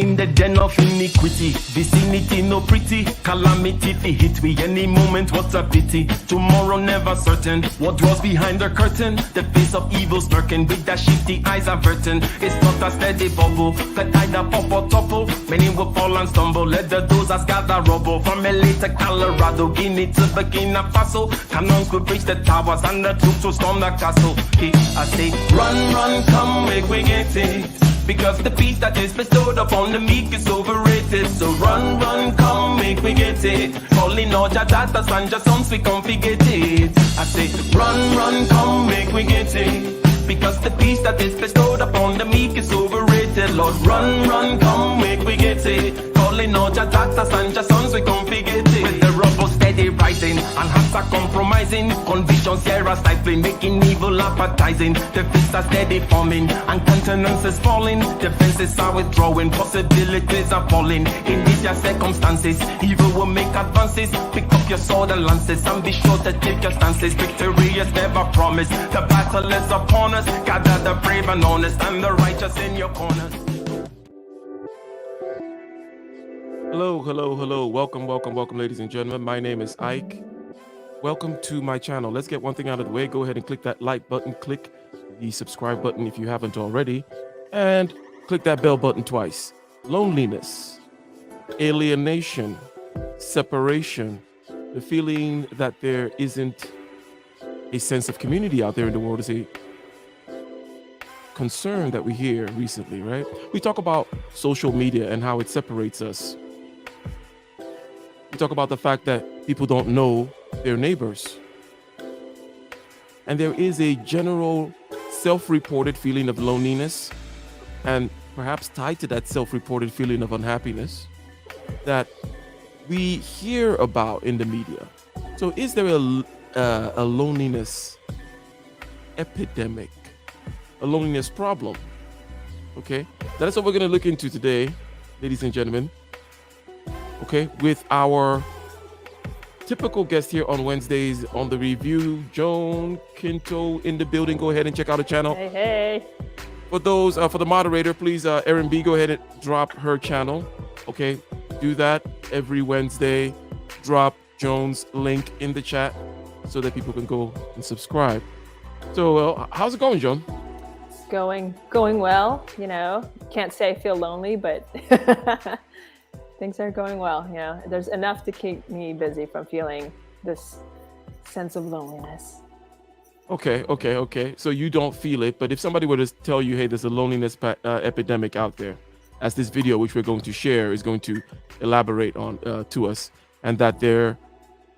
in the den of iniquity. Vicinity no pretty, calamity fi hit we any moment. What a pity. Tomorrow never certain. What draws behind the curtain? The face of evil smirking with that shifty eyes averting. It's not a steady bubble that either pop or topple. Many will fall and stumble. Let the dozers gather rubble. From LA to Colorado, Guinea to Burkina Faso. Cannons could reach the towers and the troops will storm the castle. Hey, I say, run, run, come, make we get it. Because the peace that is bestowed upon the meek is overrated. So run, run, come, make we get it. Calling all your daughters and your sons, we come forget it. I say, run, run, come, make we get it. Because the peace that is bestowed upon the meek is overrated. Lord, run, run, come, make we get it. Calling all your daughters and your sons, we come forget it. With the rubble steady rising, and hearts are compromising. Convictions here are stifling, making evil appetizing. The fists are steady forming, and countenance is falling. Defenses are withdrawing, possibilities are falling. In these your circumstances, evil will make advances. Pick up your sword and lances, and be sure to take your stances. Victory is never promised, the battle is upon us. Gather the brave and honest, and the righteous in your corners. Hello, hello, hello. Welcome, welcome, welcome, ladies and gentlemen. My name is Ike. Welcome to my channel. Let's get one thing out of the way. Go ahead and click that like button. Click the subscribe button if you haven't already. And click that bell button twice. Loneliness, alienation, separation, the feeling that there isn't a sense of community out there in the world is a concern that we hear recently, right? We talk about social media and how it separates us. We talk about the fact that people don't know their neighbors. And there is a general self-reported feeling of loneliness, and perhaps tied to that self-reported feeling of unhappiness that we hear about in the media. So is there a loneliness epidemic, a loneliness problem? Okay, that's what we're going to look into today, ladies and gentlemen. Okay, with our typical guest here on Wednesdays on the review, Joan Quinto in the building. Go ahead and check out the channel. Hey, hey. For those, for the moderator, please, Erin B, go ahead and drop her channel. Okay, do that every Wednesday. Drop Joan's link in the chat so that people can go and subscribe. So, how's it going, Joan? It's going well. You know, can't say I feel lonely, but things are going well. You know, there's enough to keep me busy from feeling this sense of loneliness. Okay. So you don't feel it, but if somebody were to tell you, hey, there's a loneliness epidemic out there, as this video, which we're going to share, is going to elaborate on to us, and that there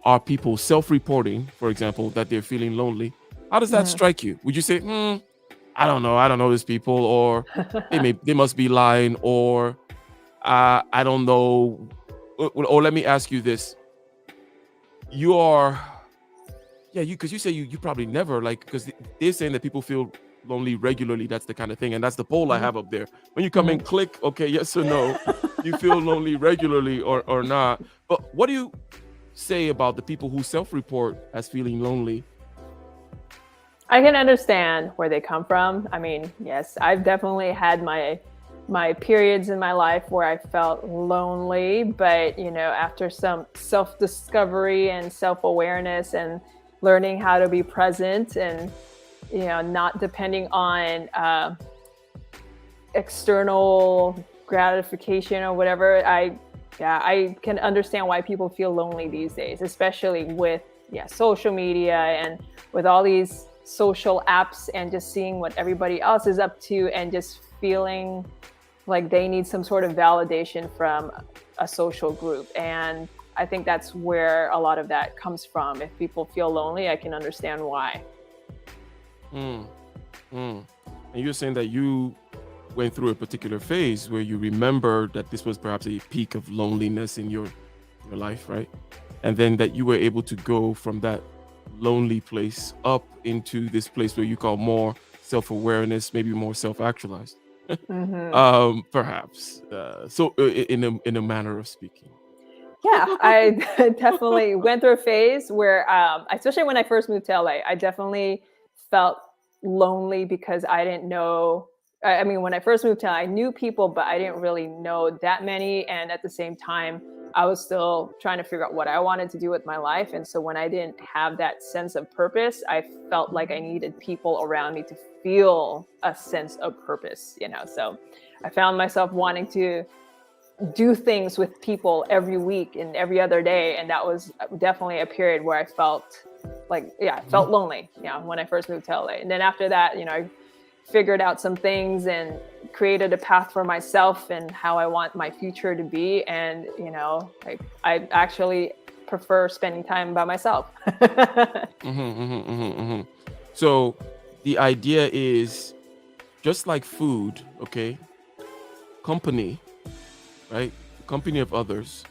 are people self-reporting, for example, that they're feeling lonely, how does that strike you? Would you say, I don't know these people, or they must be lying, or I don't know, or let me ask you this. Because you say you probably never, like, because they're saying that people feel lonely regularly. That's the kind of thing, and that's the poll I have up there. When you come and click, okay, yes or no, you feel lonely regularly or not. But what do you say about the people who self-report as feeling lonely? I can understand where they come from. I mean, yes, I've definitely had my periods in my life where I felt lonely, but you know, after some self-discovery and self-awareness and learning how to be present and, you know, not depending on external gratification or whatever, I can understand why people feel lonely these days, especially with social media and with all these social apps and just seeing what everybody else is up to and just feeling like they need some sort of validation from a social group. And I think that's where a lot of that comes from. If people feel lonely, I can understand why. And you're saying that you went through a particular phase where you remember that this was perhaps a peak of loneliness in your life, right? And then that you were able to go from that lonely place up into this place where you call more self-awareness, maybe more self-actualized. Perhaps. So in a manner of speaking. Yeah, I definitely went through a phase where, especially when I first moved to LA, I definitely felt lonely because I didn't know I mean, when I first moved to LA, I knew people, but I didn't really know that many. And at the same time, I was still trying to figure out what I wanted to do with my life. And so when I didn't have that sense of purpose, I felt like I needed people around me to feel a sense of purpose, you know? So I found myself wanting to do things with people every week and every other day. And that was definitely a period where I felt like, I felt lonely, when I first moved to LA. And then after that, I figured out some things and created a path for myself and how I want my future to be. And, like I actually prefer spending time by myself. So the idea is just like food, okay? Company, right? The company of others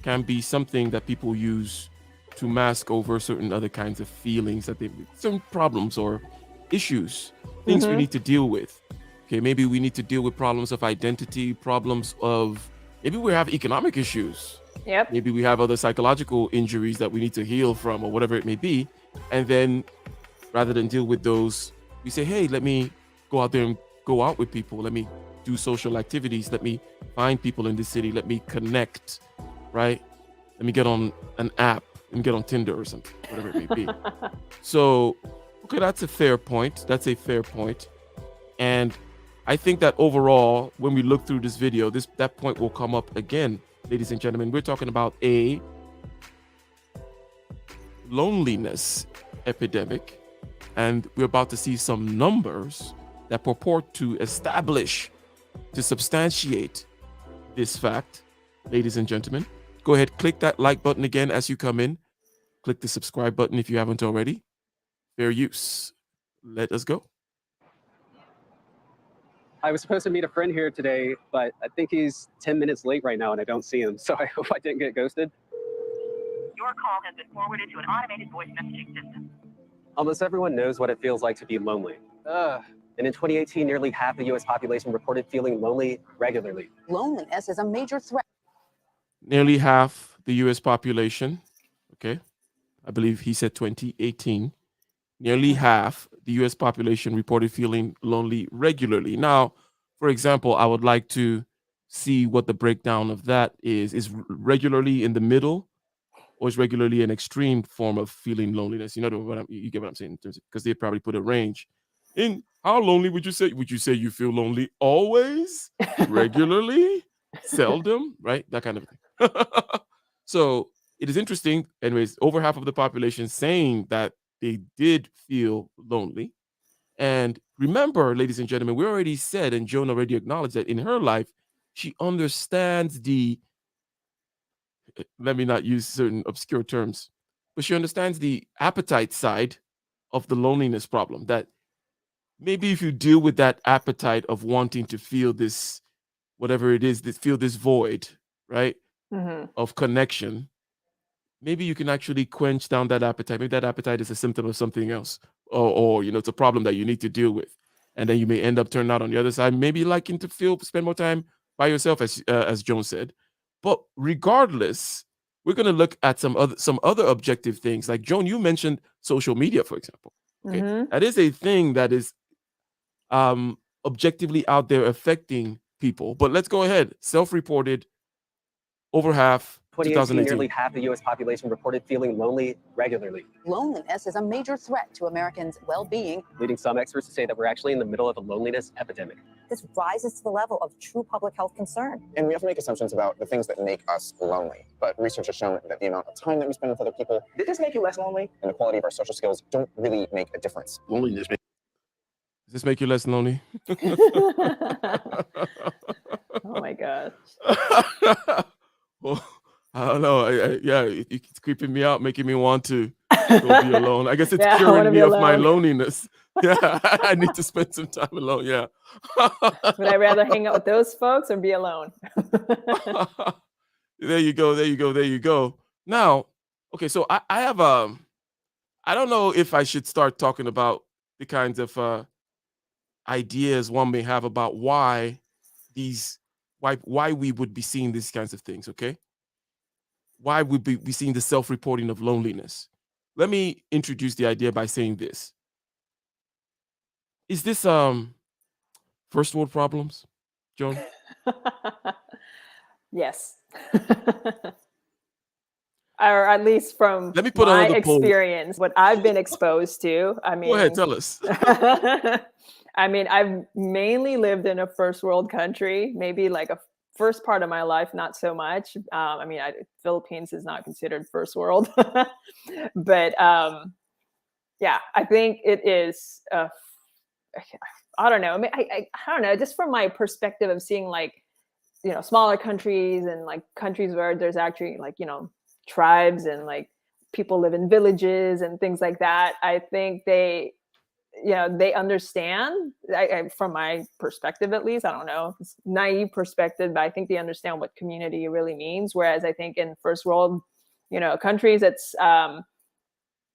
can be something that people use to mask over certain other kinds of feelings that certain problems or issues, things we need to deal with. Okay, maybe we need to deal with problems of identity, problems of maybe we have economic issues. Yep. Maybe we have other psychological injuries that we need to heal from or whatever it may be. And then rather than deal with those, we say, hey, let me go out there and go out with people. Let me do social activities. Let me find people in the city. Let me connect, right? Let me get on an app and get on Tinder or something, whatever it may be. So, okay, that's a fair point. That's a fair point. And I think that overall, when we look through this video, that point will come up again, ladies and gentlemen. We're talking about a loneliness epidemic, and we're about to see some numbers that purport to substantiate this fact, ladies and gentlemen. Go ahead, click that like button again as you come in. Click the subscribe button if you haven't already. Fair use. Let us go. I was supposed to meet a friend here today, but I think he's 10 minutes late right now and I don't see him, so I hope I didn't get ghosted. Your call has been forwarded to an automated voice messaging system. Almost everyone knows what it feels like to be lonely. And in 2018, nearly half the U.S. population reported feeling lonely regularly. Loneliness is a major threat. Nearly half the U.S. population, okay? I believe he said 2018. Nearly half the U.S. population reported feeling lonely regularly. Now, for example, I would like to see what the breakdown of that is. Is regularly in the middle, or is regularly an extreme form of feeling loneliness? You know you get what I'm saying, because they probably put a range. In how lonely would you say? Would you say you feel lonely always, regularly, seldom, right? That kind of thing. So it is interesting. Anyways, over half of the population saying that they did feel lonely. And remember, ladies and gentlemen, we already said, and Joan already acknowledged that in her life, she understands let me not use certain obscure terms, but she understands the appetite side of the loneliness problem. That maybe if you deal with that appetite of wanting to feel this, whatever it is, feel this void, right, of connection, maybe you can actually quench down that appetite. Maybe that appetite is a symptom of something else, or it's a problem that you need to deal with, and then you may end up turning out on the other side, maybe liking to spend more time by yourself, as Joan said. But regardless, we're going to look at some other objective things. Like Joan, you mentioned social media, for example. Okay, that is a thing that is objectively out there affecting people. But let's go ahead. Self-reported, over half. 2018, nearly half the U.S. population reported feeling lonely regularly. Loneliness is a major threat to Americans' well-being, leading some experts to say that we're actually in the middle of a loneliness epidemic. This rises to the level of true public health concern. And we have to make assumptions about the things that make us lonely. But research has shown that the amount of time that we spend with other people, did this make you less lonely? And the quality of our social skills don't really make a difference. Loneliness. Does this make you less lonely? Oh my gosh. Well, I don't know. It's creeping me out, making me want to go be alone. I guess it's curing me of my loneliness. Yeah, I need to spend some time alone. Yeah. Would I rather hang out with those folks or be alone? There you go. Now, okay, so I have I don't know if I should start talking about the kinds of ideas one may have about why we would be seeing these kinds of things, okay? Why would we be seeing the self-reporting of loneliness? Let me introduce the idea by saying this. Is this first world problems, Joan? Yes. Or at least from Let me put my another poll. experience, what I've been exposed to. I Go ahead, mean, tell us. I mean, I've mainly lived in a first world country, maybe like a first part of my life, not so much. I mean, Philippines is not considered first world, but yeah, I think it is. I don't know. I mean, I don't know. Just from my perspective of seeing like smaller countries and like countries where there's actually like tribes and like people live in villages and things like that. I think they understand. From my perspective, at least, I don't know, it's naive perspective, but I think they understand what community really means. Whereas I think in first world, countries, it's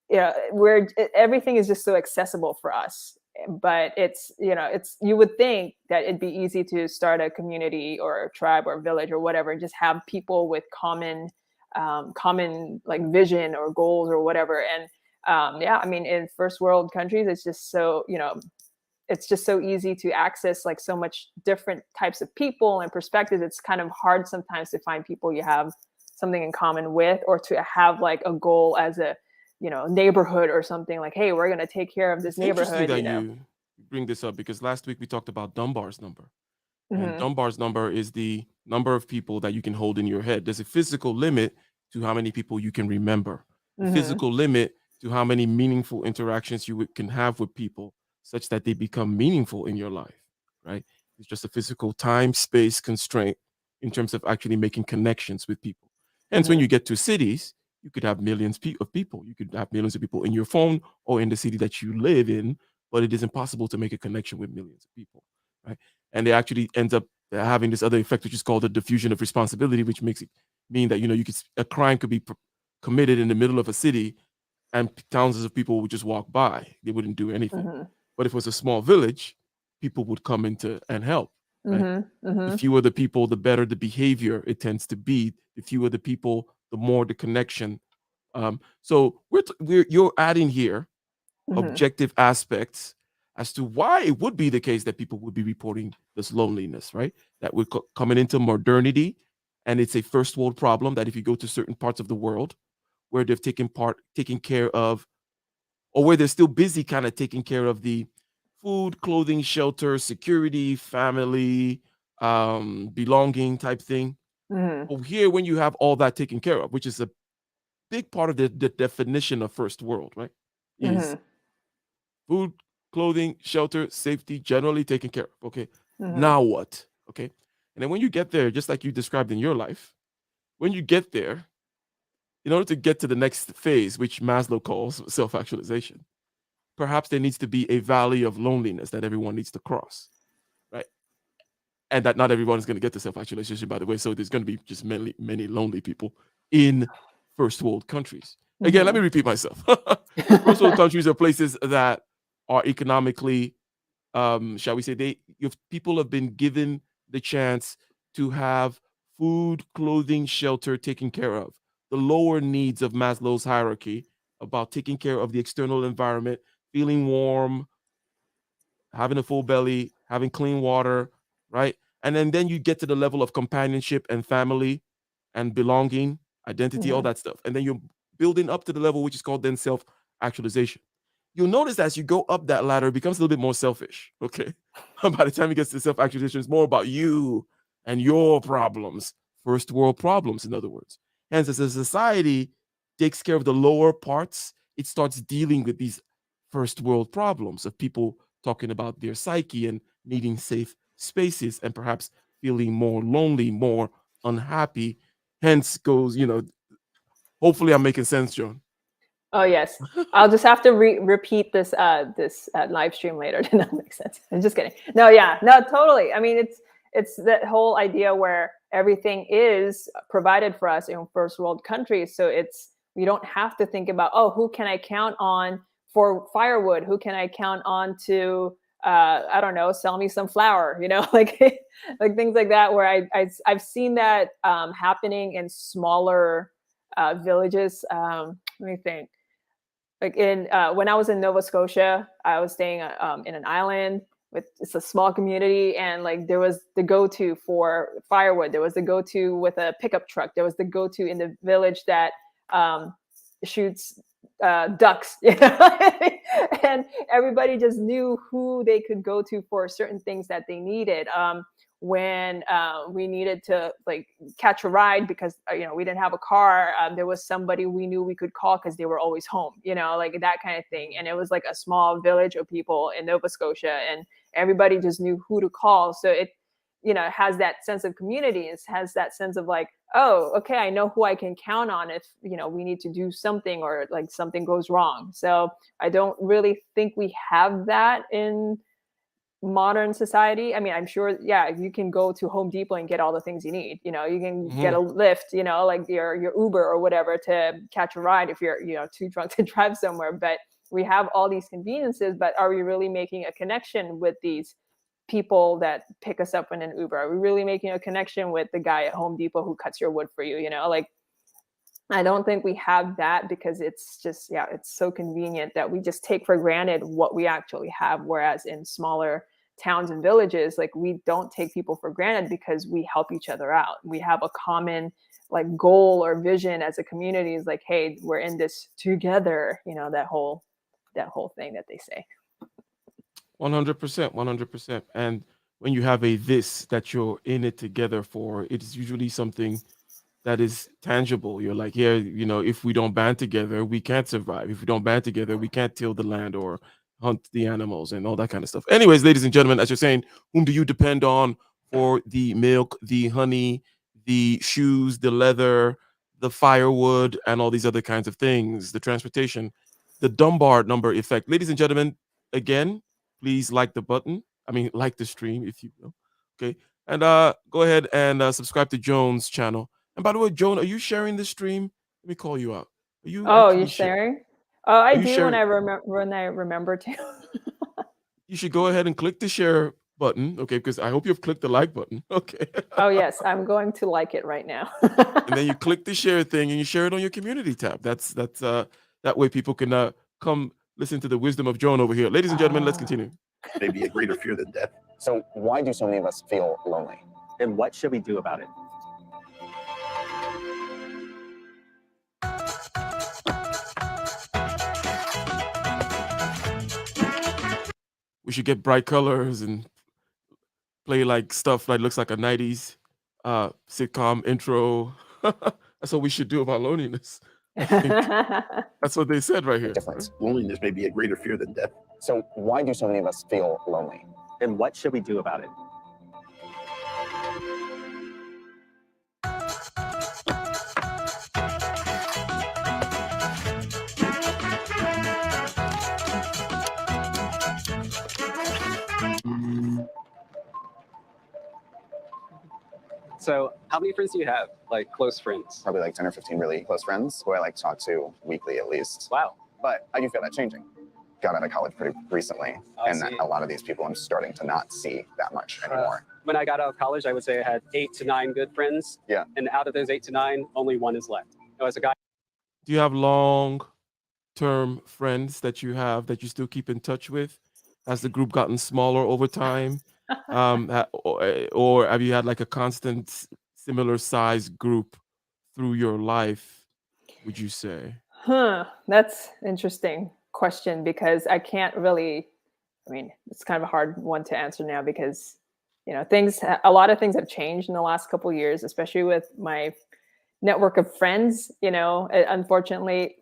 where everything is just so accessible for us. But it's you would think that it'd be easy to start a community or a tribe or a village or whatever, and just have people with common like vision or goals or whatever. And yeah, I mean, in first world countries, it's just so it's just so easy to access like so much different types of people and perspectives. It's kind of hard sometimes to find people you have something in common with, or to have like a goal as a neighborhood or something, like, hey, we're going to take care of this It's interesting neighborhood. that you bring this up, because last week we talked about Dunbar's number. And Dunbar's number is the number of people that you can hold in your head. There's a physical limit to how many people you can remember, a physical limit to how many meaningful interactions you can have with people such that they become meaningful in your life, right? It's just a physical time, space constraint in terms of actually making connections with people. Hence, when you get to cities, you could have millions of people. You could have millions of people in your phone or in the city that you live in, but it is impossible to make a connection with millions of people, right? And they actually end up having this other effect, which is called the diffusion of responsibility, which makes it mean that a crime could be committed in the middle of a city, and thousands of people would just walk by; they wouldn't do anything. But if it was a small village, people would come into and help. Right? The fewer the people, the better the behavior it tends to be. The fewer the people, the more the connection. So you're adding here objective aspects as to why it would be the case that people would be reporting this loneliness, right? That we're coming into modernity, and it's a first world problem that if you go to certain parts of the world where they've taking care of, or where they're still busy kind of taking care of the food, clothing, shelter, security, family, belonging type thing. But here, when you have all that taken care of, which is a big part of the definition of first world, right? Is food, clothing, shelter, safety, generally taken care of. Okay. Now what? Okay. And then when you get there, just like you described in your life, when you get there, in order to get to the next phase, which Maslow calls self-actualization, perhaps there needs to be a valley of loneliness that everyone needs to cross, right? And that not everyone is going to get to self-actualization, by the way. So there's going to be just many lonely people in first world countries. Again, let me repeat myself. First world countries are places that are economically, shall we say, if people have been given the chance to have food, clothing, shelter taken care of, the lower needs of Maslow's hierarchy about taking care of the external environment, feeling warm, having a full belly, having clean water, right? And then you get to the level of companionship and family and belonging, identity, all that stuff. And then you're building up to the level which is called then self-actualization. You'll notice as you go up that ladder, it becomes a little bit more selfish, okay? By the time you get to self-actualization, it's more about you and your problems, first world problems, in other words. Hence, as a society takes care of the lower parts, it starts dealing with these first world problems of people talking about their psyche and needing safe spaces and perhaps feeling more lonely, more unhappy. Hence goes, hopefully I'm making sense, John. Oh yes, I'll just have to repeat this live stream later to not make sense. I'm just kidding. No, yeah, no, totally. I mean, it's that whole idea where everything is provided for us in first world countries. So we don't have to think about, oh, who can I count on for firewood? Who can I count on to I don't know, sell me some flour? Like like things like that. Where I've seen that happening in smaller villages. Let me think. Like when I was in Nova Scotia, I was staying in an island, it's a small community, and like there was the go-to for firewood, there was the go-to with a pickup truck, there was the go-to in the village that shoots ducks, you know? And everybody just knew who they could go to for certain things that they needed. When we needed to like catch a ride because you know, we didn't have a car, there was somebody we knew we could call because they were always home, you know, like that kind of thing. And it was like a small village of people in Nova Scotia, and everybody just knew who to call. So it, you know, has that sense of community. It has that sense of like, oh, okay, I know who I can count on if, you know, we need to do something or like something goes wrong. So I don't really think we have that in modern society. I mean, I'm sure, yeah, you can go to Home Depot and get all the things you need. You know, you can get a Lyft, you know, like your Uber or whatever to catch a ride if you're, you know, too drunk to drive somewhere. But we have all these conveniences, but are we really making a connection with these people that pick us up in an Uber? Are we really making a connection with the guy at Home Depot who cuts your wood for you? You know, like, I don't think we have that because it's just, yeah, it's so convenient that we just take for granted what we actually have. Whereas in smaller towns and villages, like we don't take people for granted because we help each other out. We have a common like goal or vision as a community, is like, hey, we're in this together, you know, that whole thing that they say. 100%, 100%. And when you have a this that you're in it together for, it's usually something that is tangible. You're like, yeah, you know, if we don't band together, we can't survive. If we don't band together, we can't till the land or hunt the animals and all that kind of stuff. Anyways, ladies and gentlemen, as you're saying, whom do you depend on for the milk, the honey, the shoes, the leather, the firewood, and all these other kinds of things, the transportation, the Dunbar number effect. Ladies and gentlemen, again, please like the button. I mean, like the stream, if you will. Okay. And go ahead and subscribe to Joan's channel. And by the way, Joan, are you sharing the stream? Let me call you out. Are you Oh, actually you're sharing? Oh, I Are you do when sharing? I remember to. You should go ahead and click the share button, okay? Because I hope you've clicked the like button, okay? Oh yes, I'm going to like it right now. And then you click the share thing and you share it on your community tab. That's that way people can come listen to the wisdom of Joan over here. Ladies and gentlemen, let's continue. Maybe a greater fear than death. So why do so many of us feel lonely? And what should we do about it? We should get bright colors and play like stuff that looks like a 90s sitcom intro. That's what we should do about loneliness. I think that's what they said right here. Difference. Loneliness may be a greater fear than death. So why do so many of us feel lonely? And what should we do about it? So how many friends do you have? Like close friends? Probably like 10 or 15 really close friends who I like talk to weekly at least. Wow. But I do feel that changing. Got out of college pretty recently, and a lot of these people I'm starting to not see that much anymore. When I got out of college, I would say I had 8 to 9 good friends. Yeah. And out of those 8 to 9, only 1 is left. It was a guy. Do you have long-term friends that you still keep in touch with? Has the group gotten smaller over time? Or have you had like a constant similar size group through your life, would you say? That's interesting question, because I can't really, I mean, it's kind of a hard one to answer now because, you know, a lot of things have changed in the last couple of years, especially with my network of friends. You know, unfortunately,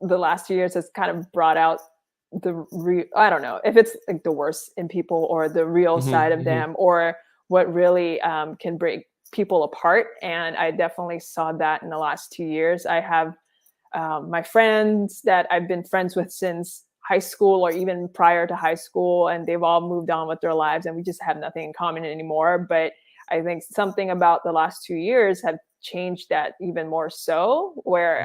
the last 2 years has kind of brought out I don't know if it's like the worst in people or the real side of them, or what really can break people apart. And I definitely saw that in the last 2 years. I have my friends that I've been friends with since high school or even prior to high school, and they've all moved on with their lives and we just have nothing in common anymore. But I think something about the last 2 years have changed that even more so, where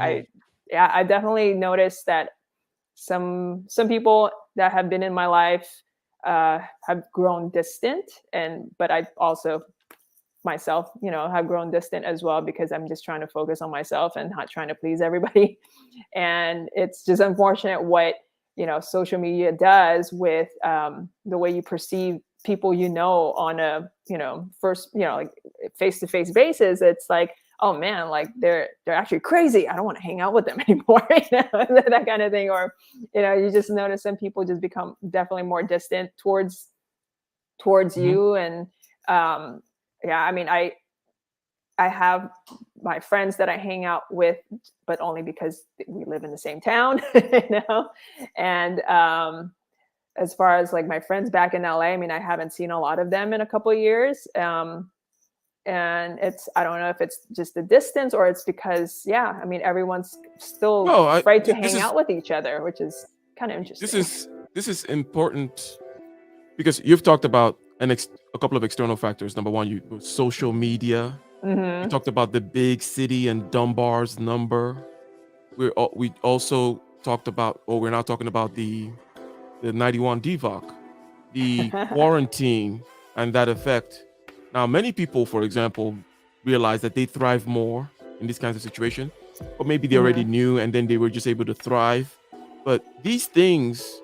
I definitely noticed that some people that have been in my life have grown distant, but I also myself, you know, have grown distant as well, because I'm just trying to focus on myself and not trying to please everybody. And it's just unfortunate what social media does with the way you perceive people on a first like face-to-face basis. It's like, oh man, like they're actually crazy, I don't want to hang out with them anymore. That kind of thing. Or you just notice some people just become definitely more distant towards you. And I mean, I have my friends that I hang out with, but only because we live in the same town, And as far as like my friends back in LA, I mean, I haven't seen a lot of them in a couple of years. And I don't know if it's just the distance or it's because, I mean, everyone's still afraid to hang out with each other, which is kind of interesting. This is important because you've talked about a couple of external factors. Number one, social media. You talked about the big city and Dunbar's number. We also talked about, we're now talking about the 91 DVOC, the quarantine and that effect. Now, many people, for example, realize that they thrive more in these kinds of situations, or maybe they already knew and then they were just able to thrive. But these things,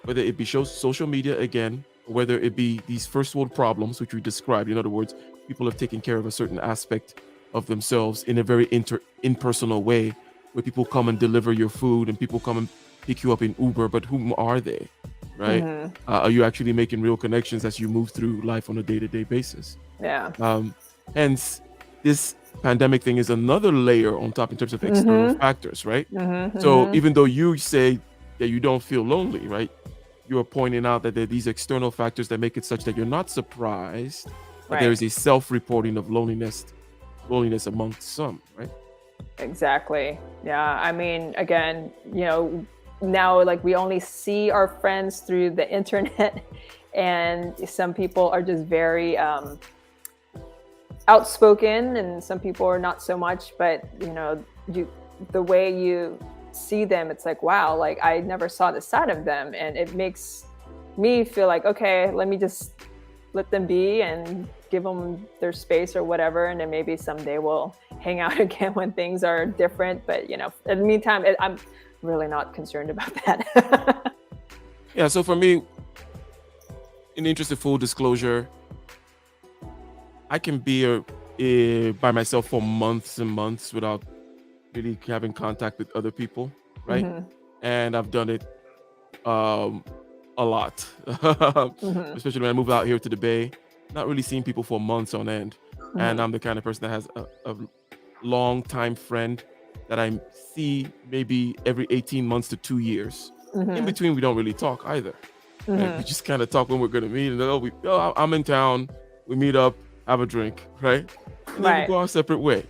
whether it be social media again, or whether it be these first world problems, which we described, in other words, people have taken care of a certain aspect of themselves in a very impersonal way, where people come and deliver your food and people come and pick you up in Uber, but whom are they, right? Are you actually making real connections as you move through life on a day-to-day basis? Hence, this pandemic thing is another layer on top in terms of external factors, right? So even though you say that you don't feel lonely, right, you are pointing out that there are these external factors that make it such that you're not surprised that there is a self-reporting of loneliness amongst some, right? Exactly. Yeah. I mean, again, now like we only see our friends through the internet, and some people are just very outspoken and some people are not so much, but the way you see them, it's like, wow, like I never saw the side of them, and it makes me feel like, okay, let me just let them be and give them their space or whatever, and then maybe someday we'll hang out again when things are different. But in the meantime, I'm really not concerned about that. Yeah, so for me, in the interest of full disclosure, I can be by myself for months and months without really having contact with other people, right? And I've done it a lot, especially when I moved out here to the Bay, not really seeing people for months on end. And I'm the kind of person that has a long time friend that I see maybe every 18 months to 2 years. In between, we don't really talk either. Right? We just kind of talk when we're going to meet, and I'm in town, we meet up, have a drink, right? And then we go our separate way.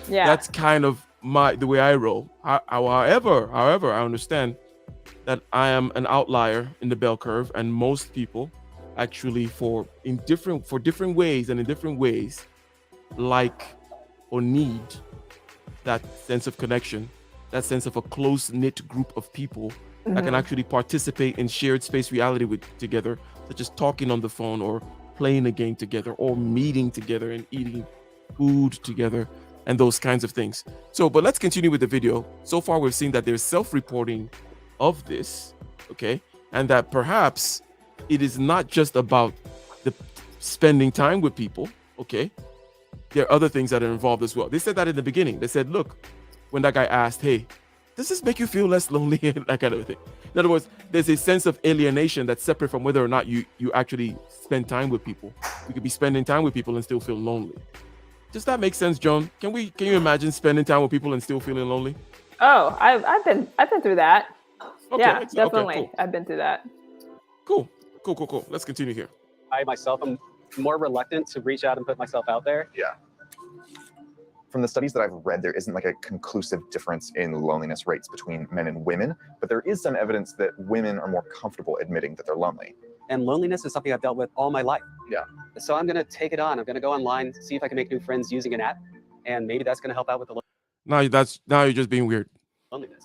That's kind of the way I roll. However, I understand that I am an outlier in the bell curve, and most people actually for different ways and in different ways like or need that sense of connection, that sense of a close-knit group of people that can actually participate in shared space reality together, such as talking on the phone or playing a game together or meeting together and eating food together and those kinds of things. So, but let's continue with the video. So far, we've seen that there's self-reporting of this, okay? And that perhaps it is not just about the spending time with people, okay? There are other things that are involved as well. They said that in the beginning. They said, look, when that guy asked, hey, does this make you feel less lonely? That kind of thing. In other words, there's a sense of alienation that's separate from whether or not you actually spend time with people. You could be spending time with people and still feel lonely. Does that make sense, Joan? Can you imagine spending time with people and still feeling lonely? Oh, I've been through that. Okay, yeah, definitely. Okay, cool. I've been through that. Cool. Let's continue here. I myself am more reluctant to reach out and put myself out there. Yeah. From the studies that I've read, there isn't like a conclusive difference in loneliness rates between men and women, but there is some evidence that women are more comfortable admitting that they're lonely. And loneliness is something I've dealt with all my life. Yeah. So I'm going to take it on. I'm going to go online, see if I can make new friends using an app, and maybe that's going to help out with the Now you're just being weird. loneliness.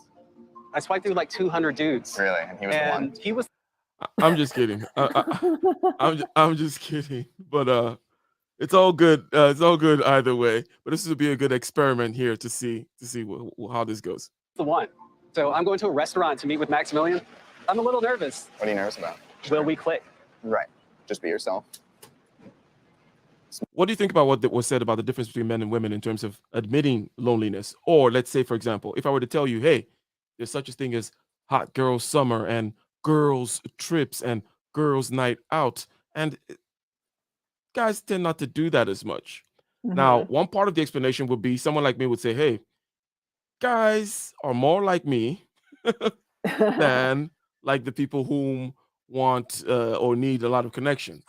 I swiped through like 200 dudes. Really? And he was the one? He was. I'm just kidding. I'm just kidding. But it's all good. It's all good either way. But this would be a good experiment here to see how this goes. The one. So I'm going to a restaurant to meet with Maximilian. I'm a little nervous. What are you nervous about? Will we click? Right. Just be yourself. What do you think about what was said about the difference between men and women in terms of admitting loneliness? Or let's say, for example, if I were to tell you, hey, there's such a thing as hot girl summer and girls trips and girls night out, and guys tend not to do that as much. Now, one part of the explanation would be someone like me would say, hey, guys are more like me than like the people whom want or need a lot of connection.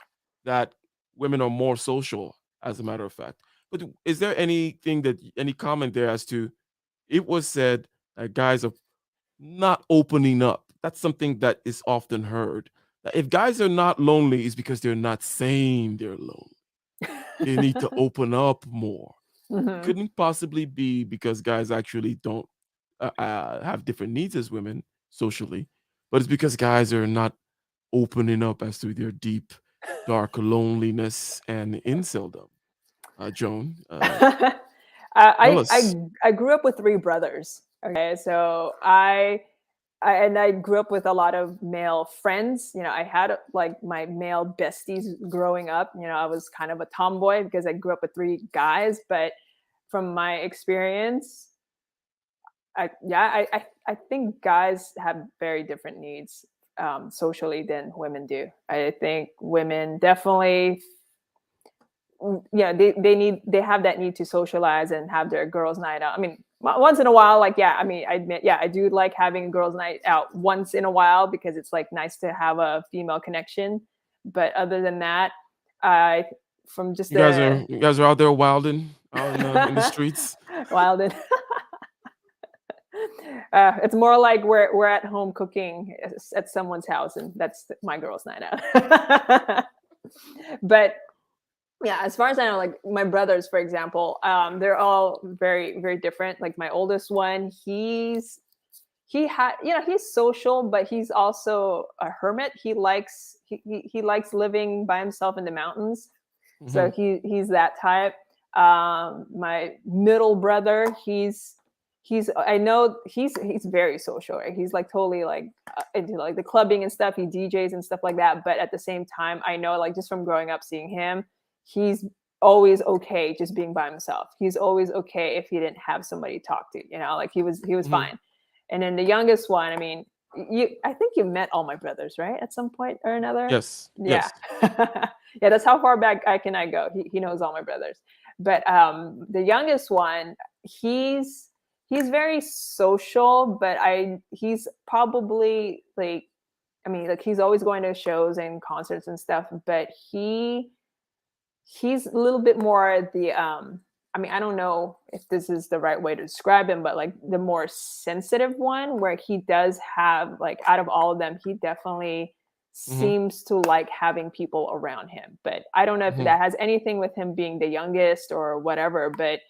That women are more social, as a matter of fact. But is there anything that any comment there as to it was said that guys are not opening up? That's something that is often heard. That if guys are not lonely, is because they're not saying they're lonely. They need to open up more. Couldn't possibly be because guys actually don't have different needs as women socially, but it's because guys are not opening up as to their deep, dark loneliness and inceldom. Joan, tell I, us. I grew up with three brothers. Okay, so I grew up with a lot of male friends. You know, I had like my male besties growing up. You know, I was kind of a tomboy because I grew up with three guys. But from my experience, I think guys have very different needs socially than women do. I think women definitely, yeah, they have that need to socialize and have their girls' night out. I mean, once in a while, like, yeah, I mean, I admit, yeah, I do like having a girls' night out once in a while because it's like nice to have a female connection. But other than that, I from just You guys are out there wilding out in the streets. wilding. It's more like we're at home cooking at someone's house, and that's my girls' night out. But yeah, as far as I know, like my brothers, for example, they're all very, very different. Like my oldest one, he had, you know, he's social, but he's also a hermit. He likes living by himself in the mountains. So he's that type. My middle brother, he's I know he's very social, right? He's like totally like into like the clubbing and stuff. He DJs and stuff like that. But at the same time, I know like just from growing up seeing him, he's always okay just being by himself. He's always okay if he didn't have somebody to talk to, you know, like he was fine. And then the youngest one, I mean, I think you met all my brothers, right? At some point or another. Yes. Yeah. Yes. Yeah, that's how far back I go. He knows all my brothers. But the youngest one, he's very social, but he's probably like, I mean, like he's always going to shows and concerts and stuff, but he's a little bit more the I mean, I don't know if this is the right way to describe him, but like the more sensitive one, where he does have like, out of all of them, he definitely seems to like having people around him. But I don't know if that has anything with him being the youngest or whatever, but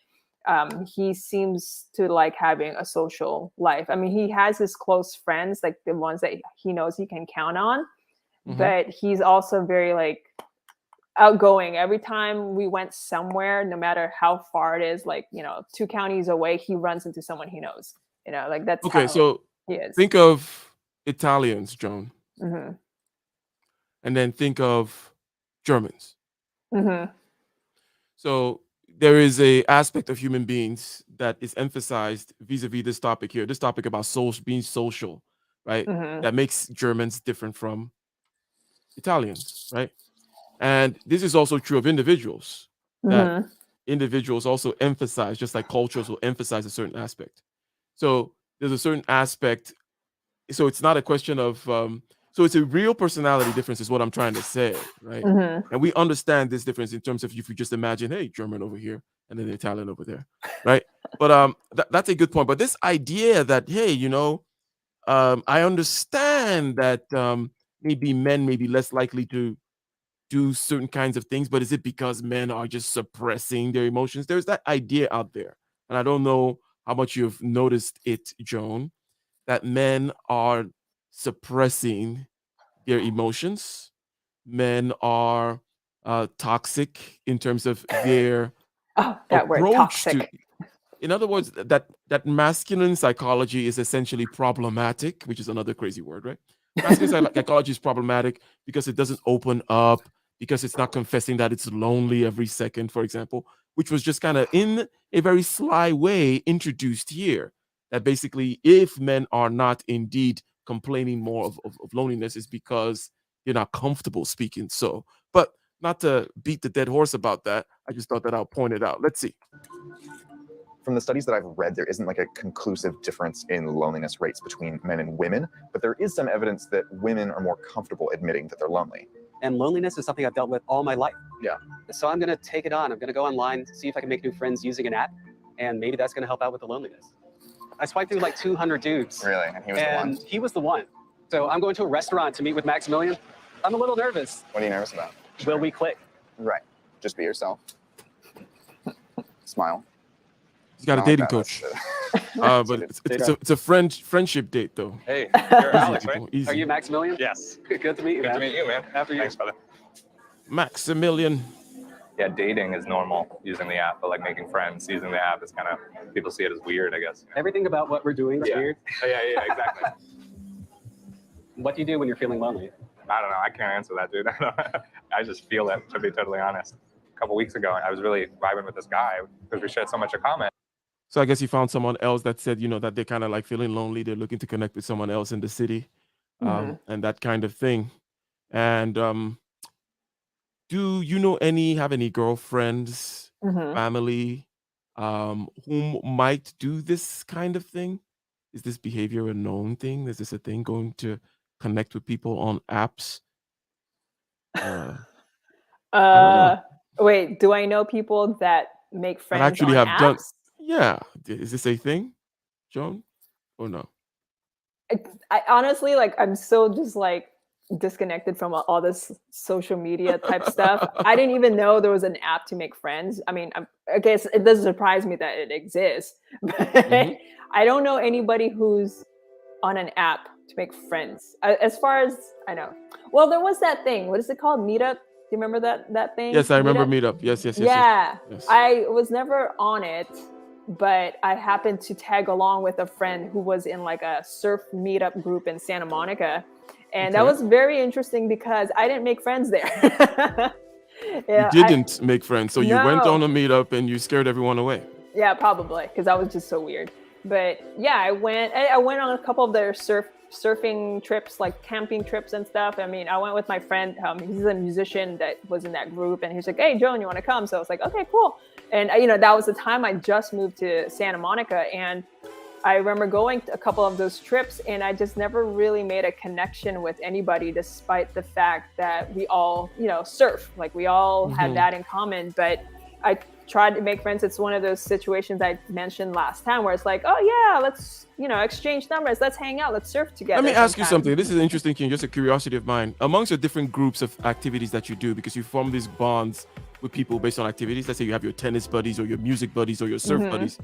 he seems to like having a social life. I mean, he has his close friends, like the ones that he knows he can count on, but he's also very like outgoing. Every time we went somewhere, no matter how far it is, like, you know, 2 counties away, he runs into someone he knows, you know, like that's Okay, how so he is. think of Italians, Joan, Mm-hmm. and then think of Germans. Mm-hmm. So there is a aspect of human beings that is emphasized vis-a-vis this topic here. This topic about being social, right? Mm-hmm. That makes Germans different from Italians, right? And this is also true of individuals. That Mm-hmm. individuals also emphasize, just like cultures will emphasize a certain aspect. So there's a certain aspect. So it's not a question of so it's a real personality difference is what I'm trying to say, right? Mm-hmm. And we understand this difference in terms of if you just imagine, hey, German over here and then Italian over there, right? But that's a good point. But this idea that, hey, you know, I understand that maybe men may be less likely to do certain kinds of things, but is it because men are just suppressing their emotions? There's that idea out there. And I don't know how much you've noticed it, Joan, that men are suppressing their emotions. Men are toxic in terms of their Oh, that word approach to toxic. In other words, that masculine psychology is essentially problematic, which is another crazy word, right? Masculine psychology is problematic because it doesn't open up, because it's not confessing that it's lonely every second, for example, which was just kind of in a very sly way introduced here. That basically, if men are not indeed complaining more of loneliness, is because you're not comfortable speaking so. But not to beat the dead horse about that, I just thought that I'll point it out. Let's see. From the studies that I've read, there isn't like a conclusive difference in loneliness rates between men and women, but there is some evidence that women are more comfortable admitting that they're lonely. And loneliness is something I've dealt with all my life. Yeah. So I'm gonna take it on. I'm gonna go online, see if I can make new friends using an app, and maybe that's gonna help out with the loneliness. I swiped through like 200 dudes. Really? And he was the one? He was the one. So I'm going to a restaurant to meet with Maximilian. I'm a little nervous. What are you nervous about? Will we click? Right. Just be yourself. Smile. He's got a Not dating like that. coach. But it's a friendship date, though. Hey, you're Alex, right? Easy. Are you Maximilian? Yes. Good to meet you, Good man. to meet you, man. After you. Thanks, brother. Maximilian. Yeah, dating is normal using the app, but like making friends using the app is kind of, people see it as weird, I guess. Everything about what we're doing is Yeah. weird. Yeah, exactly. What do you do when you're feeling lonely? I don't know. I can't answer that, dude. I just feel it, to be totally honest. A couple weeks ago, I was really vibing with this guy because we shared so much in common. So I guess you found someone else that said, that they're kind of like feeling lonely. They're looking to connect with someone else in the city, and that kind of thing. And do you know have any girlfriends, family, whom might do this kind of thing? Is this behavior a known thing? Is this a thing, going to connect with people on apps? I don't know. Wait, do I know people that make That friends actually on have done. apps? Yeah. Is this a thing, Joan? Or no? I honestly, like, I'm so just like disconnected from all this social media type stuff. I didn't even know there was an app to make friends. I mean, I guess it doesn't surprise me that it exists, but I don't know anybody who's on an app to make friends. As far as I know. Well, there was that thing. What is it called? Meetup? Do you remember that thing? Yes, I remember Meetup. Yes. Yeah, yes. I was never on it, but I happened to tag along with a friend who was in like a surf meetup group in Santa Monica. And that was very interesting because I didn't make friends there. You didn't make friends. So you went No. on a meetup and you scared everyone away. Yeah, probably, because that was just so weird. But yeah, I went on a couple of their surfing trips, like camping trips and stuff. I mean, I went with my friend. He's a musician that was in that group, and he's like, "Hey, Joan, you want to come?" So I was like, "Okay, cool." And that was the time I just moved to Santa Monica, and I remember going to a couple of those trips, and I just never really made a connection with anybody, despite the fact that we all, surf. Like, we all had that in common. But I tried to make friends. It's one of those situations I mentioned last time where it's like, oh yeah, let's, exchange numbers. Let's hang out. Let's surf together. Let me ask you something. This is interesting, King, just a curiosity of mine. Amongst your different groups of activities that you do, because you form these bonds with people based on activities. Let's say you have your tennis buddies or your music buddies or your surf buddies.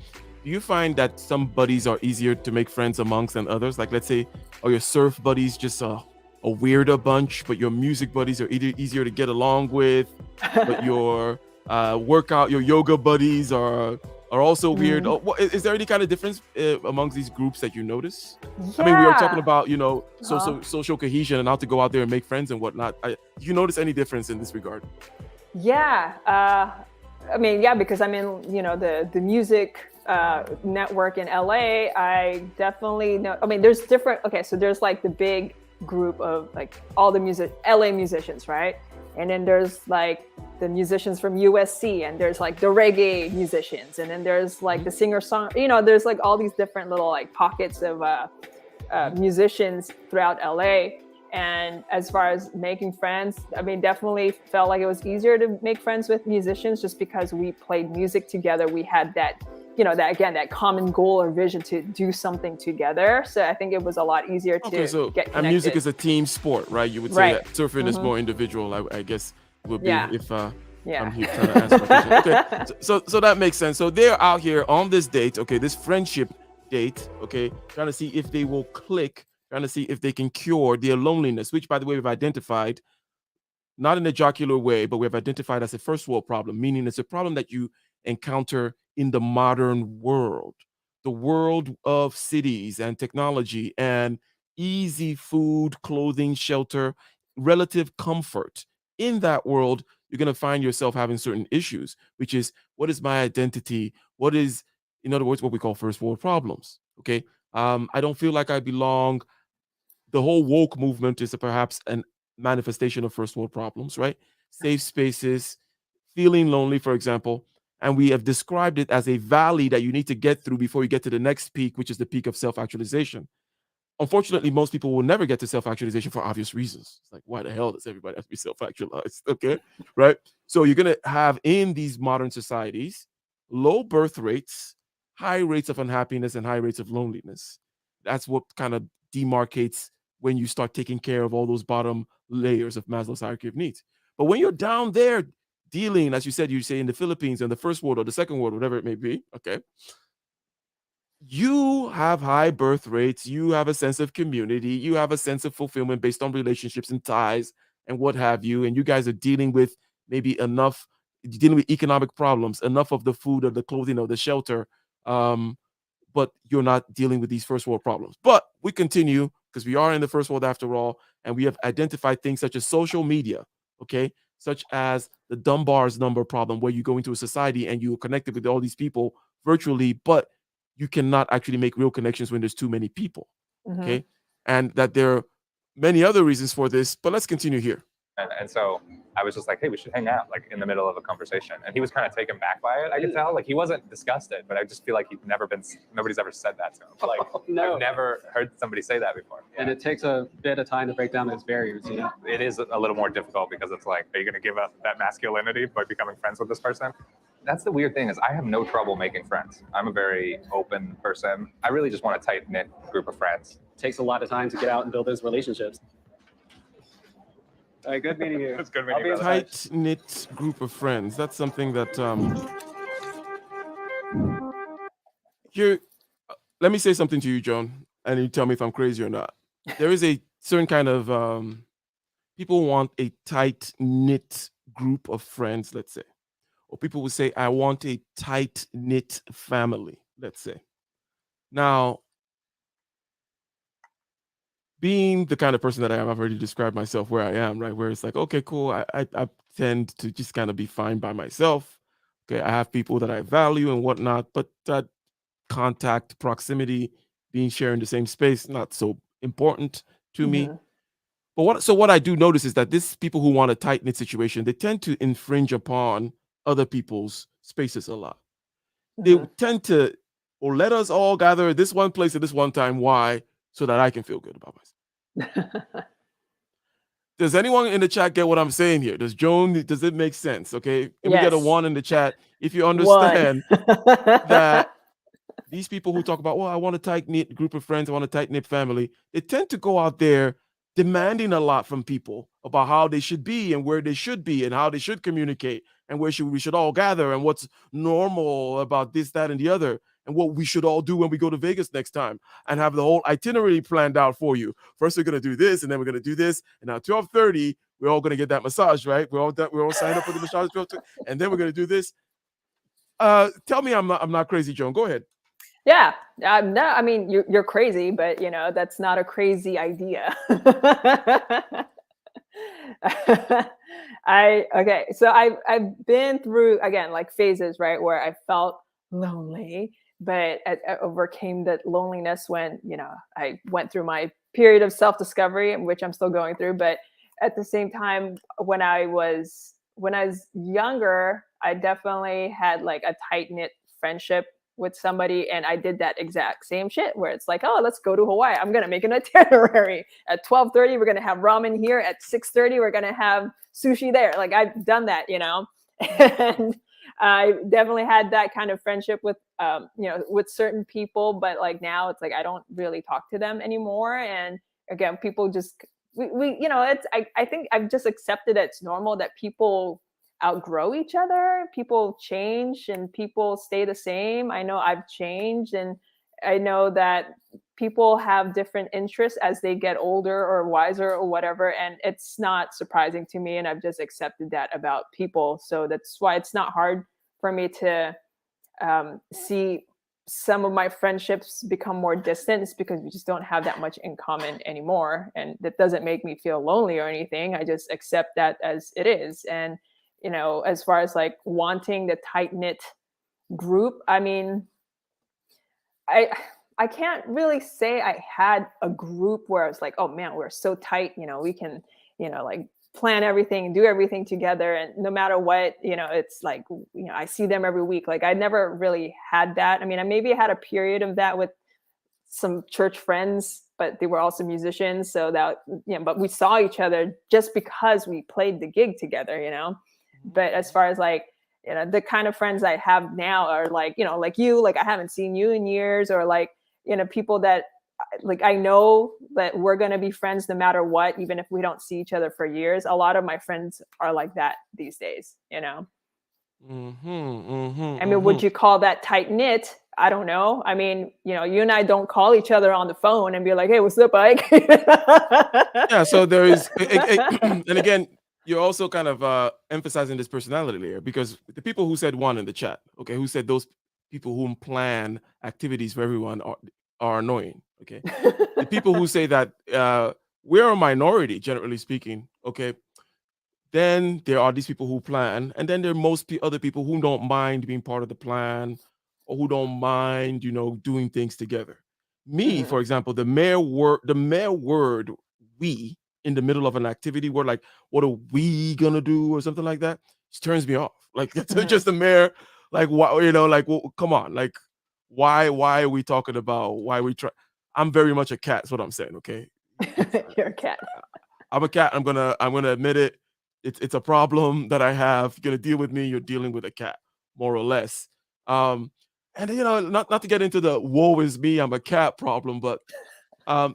Do you find that some buddies are easier to make friends amongst than others? Like, let's say, are your surf buddies just a weirder bunch, but your music buddies are easier to get along with, but your your yoga buddies are also weird? Is there any kind of difference amongst these groups that you notice? Yeah. I mean, we are talking about, social cohesion and how to go out there and make friends and whatnot. Do you notice any difference in this regard? Yeah. I mean, yeah, because I'm in, the music network in LA. I definitely know. I mean, there's different. Okay, so there's like the big group of like all the LA musicians, right? And then there's like the musicians from USC, and there's like the reggae musicians, and then there's like the singer-song. There's like all these different little like pockets of musicians throughout LA. And as far as making friends, I mean, definitely felt like it was easier to make friends with musicians just because we played music together. We had that, that common goal or vision to do something together. So I think it was a lot easier to get connected. And music is a team sport, right? You would say that surfing is more individual, I guess, would be if I'm here trying to answer my question. Okay, so that makes sense. So they're out here on this date, okay, this friendship date, okay, trying to see if they will click, trying to see if they can cure their loneliness, which, by the way, we've identified, not in a jocular way, but we've identified as a first world problem, meaning it's a problem that you encounter in the modern world, the world of cities and technology and easy food, clothing, shelter, relative comfort. In that world, you're going to find yourself having certain issues, which is, what is my identity? What is, in other words, what we call first world problems. Okay. I don't feel like I belong. The whole woke movement is perhaps a manifestation of first world problems, right? Safe spaces, feeling lonely, for example. And we have described it as a valley that you need to get through before you get to the next peak, which is the peak of self-actualization. Unfortunately, most people will never get to self-actualization for obvious reasons. It's like, why the hell does everybody have to be self-actualized? Okay, right? So you're going to have, in these modern societies, low birth rates, high rates of unhappiness, and high rates of loneliness. That's what kind of demarcates when you start taking care of all those bottom layers of Maslow's hierarchy of needs. But when you're down there dealing, as you said, you say in the Philippines, in the first world or the second world, whatever it may be, okay, you have high birth rates, you have a sense of community, you have a sense of fulfillment based on relationships and ties and what have you, and you guys are dealing with maybe enough, dealing with economic problems, enough of the food or the clothing or the shelter, but you're not dealing with these first world problems. But we continue because we are in the first world after all, and we have identified things such as social media, okay, such as the Dunbar's number problem, where you go into a society and you are connected with all these people virtually, but you cannot actually make real connections when there's too many people. Okay. And that there are many other reasons for this, but let's continue here. And so I was just like, hey, we should hang out, like in the middle of a conversation. And he was kind of taken back by it. I could tell, like he wasn't disgusted, but I just feel like nobody's ever said that to him. Like, No. I've never heard somebody say that before. And it takes a bit of time to break down those barriers, you know? It is a little more difficult because it's like, are you going to give up that masculinity by becoming friends with this person? That's the weird thing, is I have no trouble making friends. I'm a very open person. I really just want a tight-knit group of friends. It takes a lot of time to get out and build those relationships. All right, good meeting you. It's good meeting you, brother. Tight-knit group of friends. That's something that here. Let me say something to you, John, and you tell me if I'm crazy or not. There is a certain kind of people want a tight-knit group of friends, let's say. Or people would say, I want a tight-knit family, let's say. Now, being the kind of person that I am, I've already described myself where I am, right? Where it's like, okay, cool. I tend to just kind of be fine by myself. Okay, I have people that I value and whatnot, but that contact, proximity, being sharing the same space, not so important to me. But what I do notice is that these people who want a tight-knit situation, they tend to infringe upon other people's spaces a lot. They tend to, or let us all gather at this one place at this one time. Why? So that I can feel good about myself. Does anyone in the chat get what I'm saying here? Does it make sense? Okay. Can we get a 1 in the chat if you understand that these people who talk about, well, I want a tight-knit group of friends, I want a tight-knit family, they tend to go out there demanding a lot from people about how they should be and where they should be and how they should communicate and where we should all gather and what's normal about this, that, and the other, and what we should all do when we go to Vegas next time, and have the whole itinerary planned out for you. First, we're going to do this, and then we're going to do this, and now 12:30, we're all going to get that massage, right? We're all signed up for the massage, and then we're going to do this. Tell me I'm not crazy, Joan. Go ahead. Yeah, no, I mean, you're crazy, but you know, that's not a crazy idea. So I've been through, again, like phases, right, where I felt lonely, but I overcame that loneliness when, you know, I went through my period of self-discovery, which I'm still going through. But at the same time, when I was younger, I definitely had like a tight-knit friendship with somebody, and I did that exact same shit where it's like, oh, let's go to Hawaii. I'm gonna make an itinerary. At 12:30, we're gonna have ramen here. At 6:30, we're gonna have sushi there. Like, I've done that, you know. And I definitely had that kind of friendship with you know, with certain people, but like now it's like I don't really talk to them anymore. And again, people just we you know, it's I think I've just accepted that it's normal that people outgrow each other. People change and people stay the same. I know I've changed, and I know that people have different interests as they get older or wiser or whatever, and it's not surprising to me, and I've just accepted that about people. So that's why it's not hard for me to see some of my friendships become more distant. It's because we just don't have that much in common anymore. And that doesn't make me feel lonely or anything. I just accept that as it is. And, you know, as far as like wanting the tight knit group, I mean, I can't really say I had a group where I was like, oh man, we're so tight, you know, we can, you know, like plan everything, do everything together. And no matter what, you know, it's like, you know, I see them every week. Like I never really had that. I mean, I maybe had a period of that with some church friends, but they were also musicians. So that, you know, but we saw each other just because we played the gig together, you know. But as far as like, you know, the kind of friends I have now are like, you know, like you, like I haven't seen you in years, or like, you know, people that like I know that we're going to be friends no matter what, even if we don't see each other for years. A lot of my friends are like that these days, you know. I mean, would you call that tight knit? I don't know. I mean, you know, you and I don't call each other on the phone and be like, hey, what's up, Ike? Yeah, so there is, and again, you're also kind of emphasizing this personality layer, because the people who said one in the chat, okay, who said those people who plan activities for everyone are annoying, okay? The people who say that we're a minority, generally speaking, okay, then there are these people who plan, and then there are most other people who don't mind being part of the plan, or who don't mind, you know, doing things together. Me, for example, the mere word "we" in the middle of an activity, where like, what are we gonna do, or something like that, just turns me off. Like it's just a mere, like, why, you know, like, well, come on, like, why are we talking about why we try? I'm very much a cat. That's what I'm saying. Okay, You're a cat. I'm a cat. I'm gonna admit it. It's a problem that I have. You're gonna deal with me. You're dealing with a cat, more or less. And you know, not to get into the woe is me, I'm a cat problem, but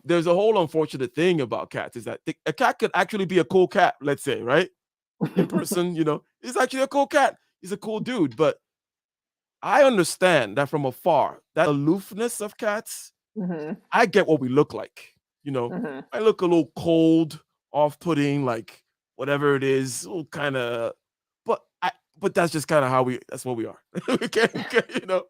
there's a whole unfortunate thing about cats, is that a cat could actually be a cool cat. Let's say, right, in person, you know, he's actually a cool cat. He's a cool dude, but I understand that from afar, that aloofness of cats. I get what we look like. You know, I look a little cold, off-putting, like whatever it is, kind of. But that's just kind of that's what we are. We can't, you know,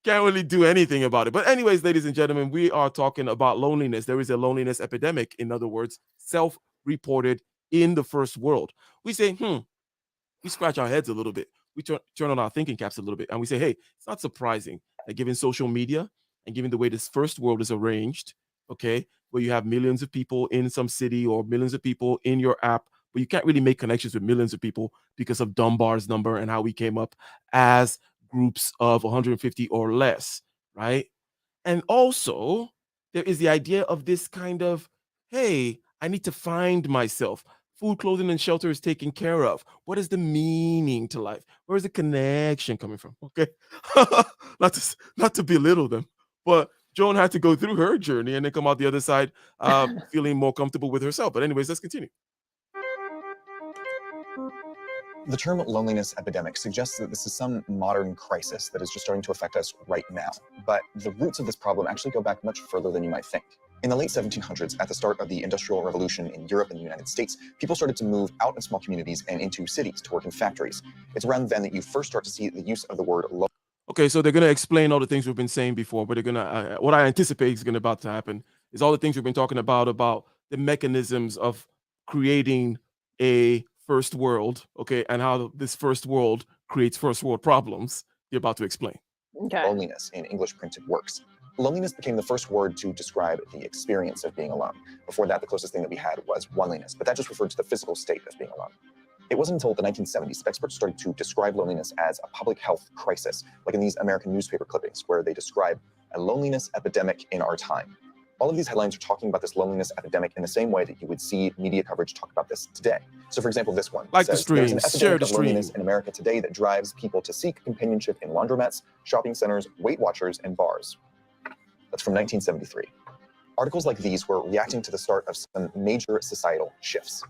can't really do anything about it. But anyways, ladies and gentlemen, we are talking about loneliness. There is a loneliness epidemic. In other words, self-reported in the first world. We say, we scratch our heads a little bit. We turn on our thinking caps a little bit, and we say, hey, it's not surprising that given social media and given the way this first world is arranged, okay, where you have millions of people in some city, or millions of people in your app, but you can't really make connections with millions of people because of Dunbar's number and how we came up as groups of 150 or less, right? And also, there is the idea of this kind of, hey, I need to find myself. Food, clothing, and shelter is taken care of. What is the meaning to life? Where is the connection coming from? Okay, not to belittle them, but Joan had to go through her journey and then come out the other side feeling more comfortable with herself. But anyways, let's continue. The term loneliness epidemic suggests that this is some modern crisis that is just starting to affect us right now. But the roots of this problem actually go back much further than you might think. In the late 1700s, at the start of the Industrial Revolution in Europe and the United States, people started to move out of small communities and into cities to work in factories. It's around then that you first start to see the use of the word Okay, so they're going to explain all the things we've been saying before, but they're going to, what I anticipate is going to about to happen is all the things we've been talking about the mechanisms of creating a first world, okay, and how this first world creates first world problems. They're about to explain. Okay. Loneliness in English printed works. Loneliness became the first word to describe the experience of being alone. Before that, the closest thing that we had was oneliness, but that just referred to the physical state of being alone. It wasn't until the 1970s that experts started to describe loneliness as a public health crisis, like in these American newspaper clippings, where they describe a loneliness epidemic in our time. All of these headlines are talking about this loneliness epidemic in the same way that you would see media coverage talk about this today. So for example, this one like says, the there's an streams, share epidemic the of loneliness stream. in America today that drives people to seek companionship in laundromats, shopping centers, Weight Watchers, and bars. That's from 1973. Articles like these were reacting to the start of some major societal shifts.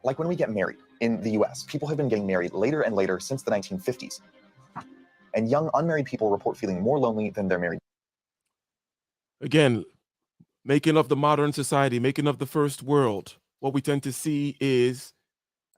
Like when we get married in the US, people have been getting married later and later since the 1950s. And young unmarried people report feeling more lonely than their married. Again, making of the modern society, making of the first world, what we tend to see is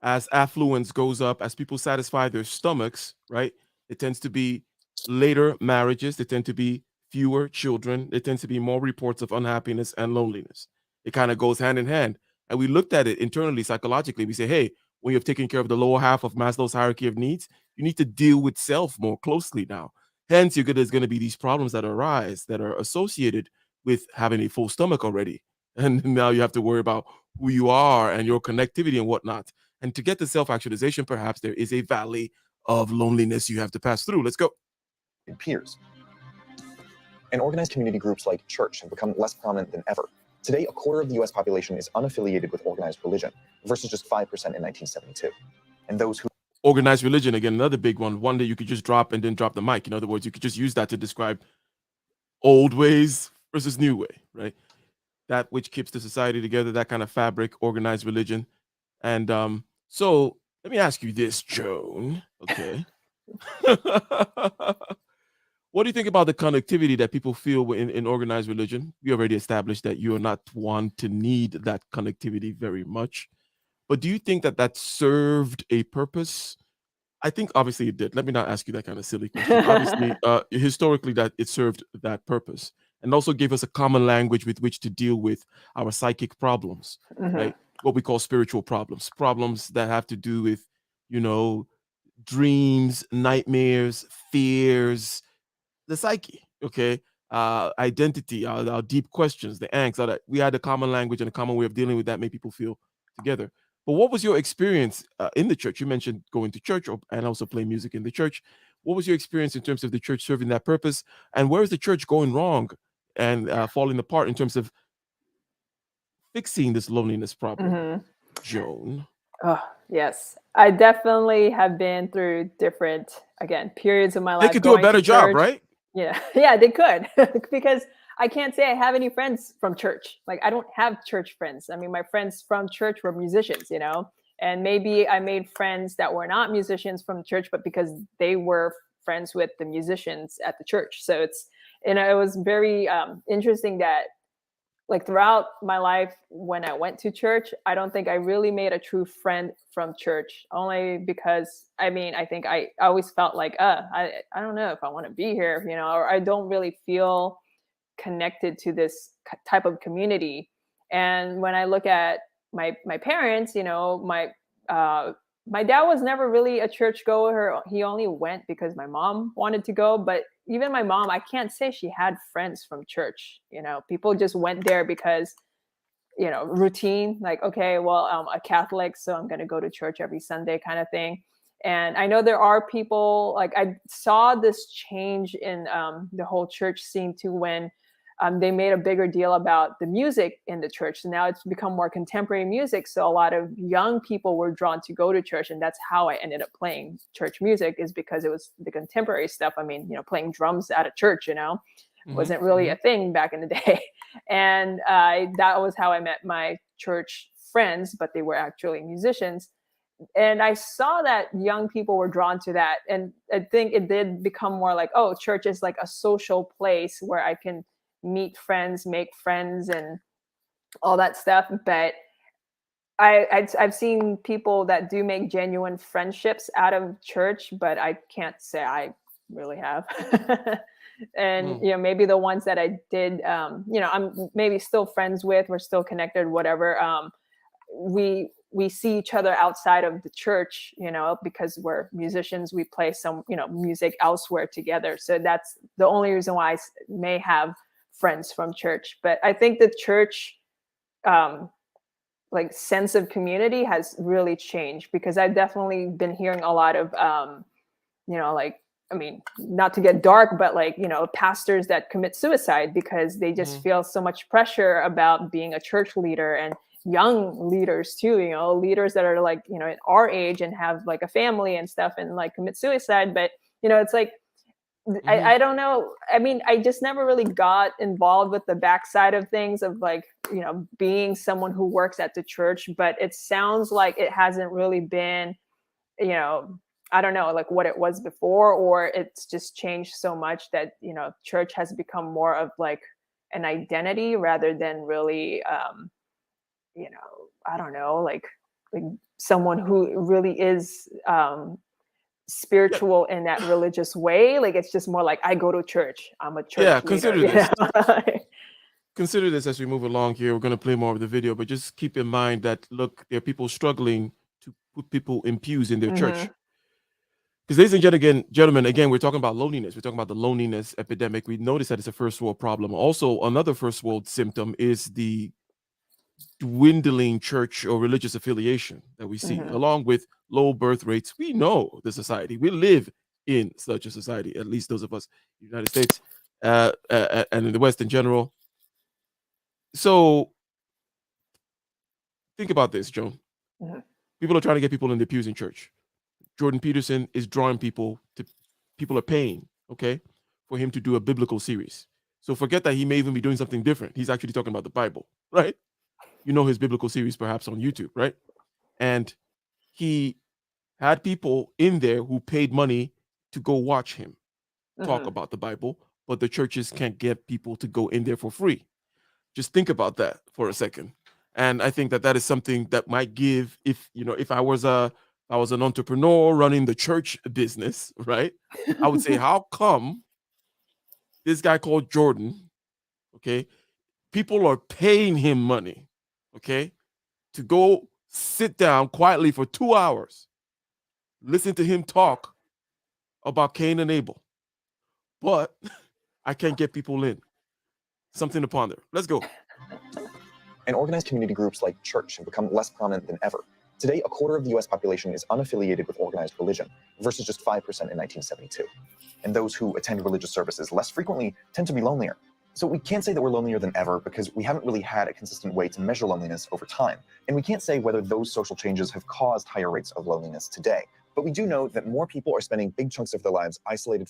as affluence goes up, as people satisfy their stomachs, right? It tends to be later marriages. There tend to be fewer children. There tends to be more reports of unhappiness and loneliness. It kind of goes hand in hand. And we looked at it internally, psychologically. We say, hey, when you've taken care of the lower half of Maslow's hierarchy of needs, you need to deal with self more closely now. Hence, there's going to be these problems that arise that are associated with having a full stomach already. And now you have to worry about who you are and your connectivity and whatnot. And to get to self-actualization, perhaps there is a valley of loneliness you have to pass through. Let's go. Peers. And organized community groups like church have become less prominent than ever. Today, a quarter of the US population is unaffiliated with organized religion versus just 5% in 1972. And those who organized religion, again, another big one that you could just drop and then drop the mic. In other words, you could just use that to describe old ways versus new way, right? That which keeps the society together, that kind of fabric, organized religion. And so let me ask you this, Joan. Okay. What do you think about the connectivity that people feel in organized religion? We already established that you are not one to need that connectivity very much. But do you think that that served a purpose? I think obviously it did. Let me not ask you that kind of silly question. Obviously, historically, that it served that purpose and also gave us a common language with which to deal with our psychic problems, right? What we call spiritual problems, problems that have to do with, dreams, nightmares, fears, the psyche, okay? Identity, our deep questions, the angst, all that. We had a common language and a common way of dealing with that, make people feel together. But what was your experience in the church? You mentioned going to church and also playing music in the church. What was your experience in terms of the church serving that purpose? And where is the church going wrong and falling apart in terms of fixing this loneliness problem? Joan? Oh, yes. I definitely have been through different, again, periods of my life. They could do a better job, right? Yeah, yeah, they could. Because I can't say I have any friends from church. Like, I don't have church friends. I mean, my friends from church were musicians, and maybe I made friends that were not musicians from church, but because they were friends with the musicians at the church. So it was very interesting that, like, throughout my life when I went to church, I don't think I really made a true friend from church, only because, I think I always felt like, I don't know if I want to be here, or I don't really feel connected to this type of community. And when I look at my parents, my dad was never really a church goer. He only went because my mom wanted to go. But even my mom, I can't say she had friends from church. People just went there because, routine, like, okay, well, I'm a Catholic, so I'm going to go to church every Sunday kind of thing. And I know there are people, like, I saw this change in the whole church scene too, when they made a bigger deal about the music in the church. So now it's become more contemporary music. So a lot of young people were drawn to go to church. And that's how I ended up playing church music, is because it was the contemporary stuff. I mean, playing drums at a church, wasn't really a thing back in the day. And that was how I met my church friends, but they were actually musicians. And I saw that young people were drawn to that. And I think it did become more like, oh, church is like a social place where I can meet friends, make friends, and all that stuff. But I've seen people that do make genuine friendships out of church, but I can't say I really have. And maybe the ones that I did, I'm maybe still friends with, we're still connected, whatever. We see each other outside of the church, because we're musicians, we play some, music elsewhere together. So that's the only reason why I may have friends from church. But I think the church, like, sense of community has really changed, because I've definitely been hearing a lot of, not to get dark, but like, pastors that commit suicide because they just feel so much pressure about being a church leader, and young leaders too, leaders that are like, at our age and have like a family and stuff, and like commit suicide. But, it's like, I don't know. I mean, I just never really got involved with the backside of things of, like, being someone who works at the church, but it sounds like it hasn't really been, I don't know, like what it was before, or it's just changed so much that, church has become more of like an identity rather than really, I don't know, like someone who really is, spiritual in that religious way. Like it's just more like I go to church. I'm a church Yeah, leader. consider you this. know? Consider this as we move along here. We're going to play more of the video, but just keep in mind that, look, there are people struggling to put people in pews in their church. Because, ladies and gentlemen, again, we're talking about loneliness. We're talking about the loneliness epidemic. We notice that it's a first world problem. Also, another first world symptom is the dwindling church or religious affiliation that we see, along with low birth rates. We know the society. We live in such a society, at least those of us in the United States and in the West in general. So think about this, Joan. People are trying to get people in the pews in church. Jordan Peterson is drawing people are paying, okay, for him to do a biblical series. So forget that he may even be doing something different. He's actually talking about the Bible, right? You know his biblical series perhaps on YouTube, right? And he had people in there who paid money to go watch him talk about the Bible, but the churches can't get people to go in there for free. Just think about that for a second. And I think that that is something that might give, if I was an entrepreneur running the church business, right? I would say, how come this guy called Jordan, okay, people are paying him money, okay, to go sit down quietly for 2 hours, listen to him talk about Cain and Abel, but I can't get people in. Something to ponder. Let's go. And organized community groups like church have become less prominent than ever. Today, a quarter of the US population is unaffiliated with organized religion, versus just 5% in 1972. And those who attend religious services less frequently tend to be lonelier. So we can't say that we're lonelier than ever because we haven't really had a consistent way to measure loneliness over time. And we can't say whether those social changes have caused higher rates of loneliness today. But we do know that more people are spending big chunks of their lives isolated.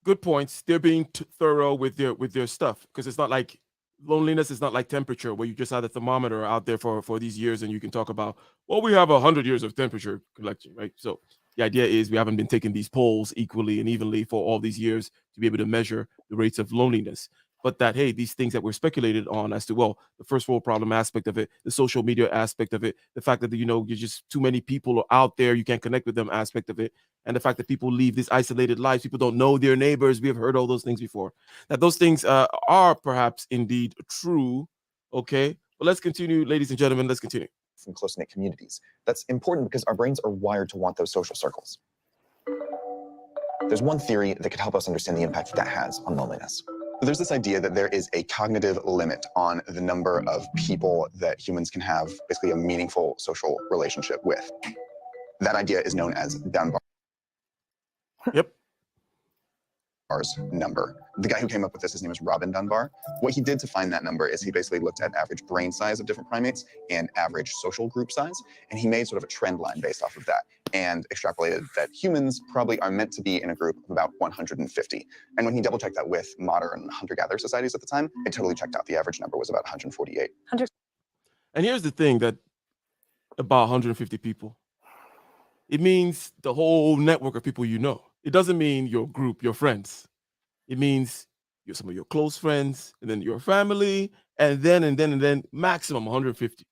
Good points. They're being thorough with their stuff, because it's not like loneliness is not like temperature, where you just had a thermometer out there for these years and you can talk about, well, we have 100 years of temperature collection, right? So the idea is we haven't been taking these polls equally and evenly for all these years to be able to measure the rates of loneliness. But that, hey, these things that we're speculated on as to, well, the first world problem aspect of it, the social media aspect of it, the fact that, you're just too many people out there, you can't connect with them aspect of it, and the fact that people live these isolated lives, people don't know their neighbors. We have heard all those things before. That those things are perhaps indeed true, okay? But let's continue, ladies and gentlemen, let's continue. From close-knit communities. That's important because our brains are wired to want those social circles. There's one theory that could help us understand the impact that has on loneliness. There's this idea that there is a cognitive limit on the number of people that humans can have basically a meaningful social relationship with. That idea is known as Dunbar. Yep. Number. The guy who came up with this, his name is Robin Dunbar. What he did to find that number is he basically looked at average brain size of different primates and average social group size, and he made sort of a trend line based off of that and extrapolated that humans probably are meant to be in a group of about 150. And when he double checked that with modern hunter-gatherer societies at the time, it totally checked out. The average number was about 148. And here's the thing that about 150 people, it means the whole network of people you know. It doesn't mean your group, your friends. It means some of your close friends, and then your family, and then maximum 150.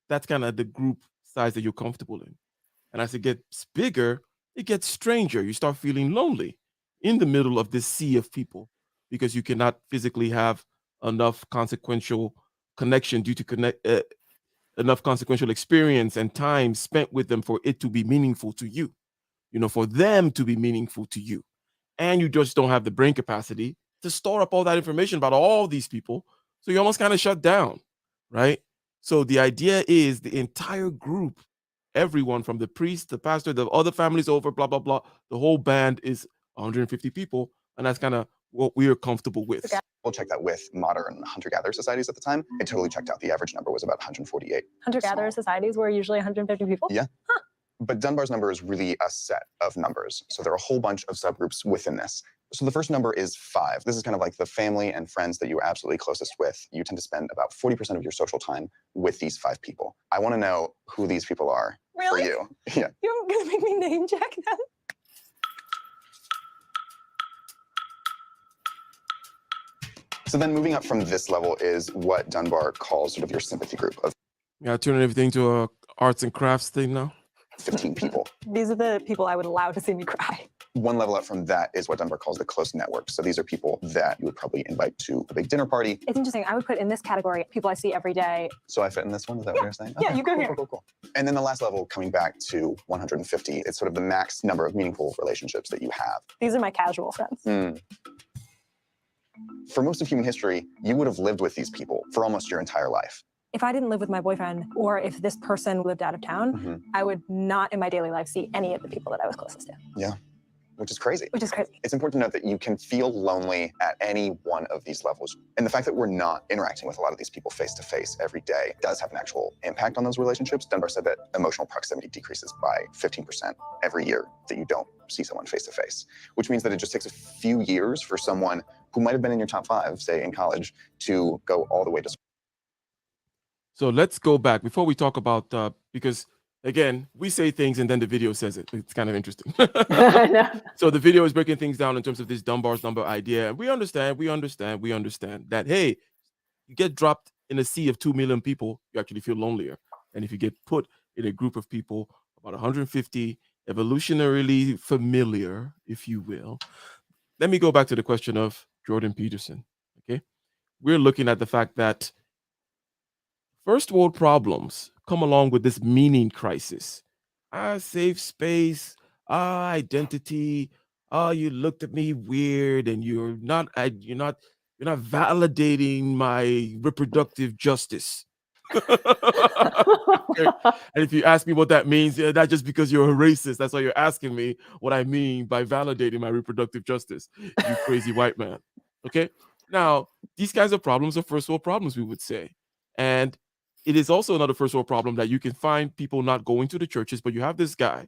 That's kind of the group size that you're comfortable in. And as it gets bigger, it gets stranger. You start feeling lonely in the middle of this sea of people because you cannot physically have enough consequential connection due to enough consequential experience and time spent with them for it to be meaningful to you. For them to be meaningful to you. And you just don't have the brain capacity to store up all that information about all these people. So you almost kind of shut down, right? So the idea is the entire group, everyone from the priest, the pastor, the other families over, blah, blah, blah. The whole band is 150 people. And that's kind of what we're comfortable with. We'll check that with modern hunter-gatherer societies at the time. It totally checked out. The average number was about 148. Hunter-gatherer societies were usually 150 people? Yeah. Huh. But Dunbar's number is really a set of numbers. So there are a whole bunch of subgroups within this. So the first number is 5. This is kind of like the family and friends that you are absolutely closest with. You tend to spend about 40% of your social time with these 5 people. I want to know who these people are for you. Yeah. You're going to make me name check them? So then moving up from this level is what Dunbar calls sort of your sympathy group of Yeah, turning everything to a arts and crafts thing now. 15 people. These are the people I would allow to see me cry. One level up from that is what Dunbar calls the close network. So these are people that you would probably invite to a big dinner party. It's interesting. I would put in this category people I see every day. So I fit in this one? Is that what you're saying? Yeah, you go here. Cool. And then the last level, coming back to 150, it's sort of the max number of meaningful relationships that you have. These are my casual friends. For most of human history, you would have lived with these people for almost your entire life. If I didn't live with my boyfriend, or if this person lived out of town, I would not in my daily life see any of the people that I was closest to. Yeah, which is crazy. Which is crazy. It's important to note that you can feel lonely at any one of these levels. And the fact that we're not interacting with a lot of these people face to face every day does have an actual impact on those relationships. Dunbar said that emotional proximity decreases by 15% every year that you don't see someone face to face, which means that it just takes a few years for someone who might have been in your top 5, say in college, to go all the way to. So let's go back before we talk about, because again, we say things and then the video says it. It's kind of interesting. So the video is breaking things down in terms of this Dunbar's number idea. And we understand that, hey, you get dropped in a sea of 2 million people, you actually feel lonelier. And if you get put in a group of people, about 150, evolutionarily familiar, if you will. Let me go back to the question of Jordan Peterson, okay? We're looking at the fact that first world problems come along with this meaning crisis. Safe space, identity. You looked at me weird, and you're not validating my reproductive justice. Okay. And if you ask me what that means, that's just because you're a racist. That's why you're asking me what I mean by validating my reproductive justice, you crazy white man. Okay. Now, these kinds of problems are first world problems, we would say. And it is also another first world problem that you can find people not going to the churches, but you have this guy.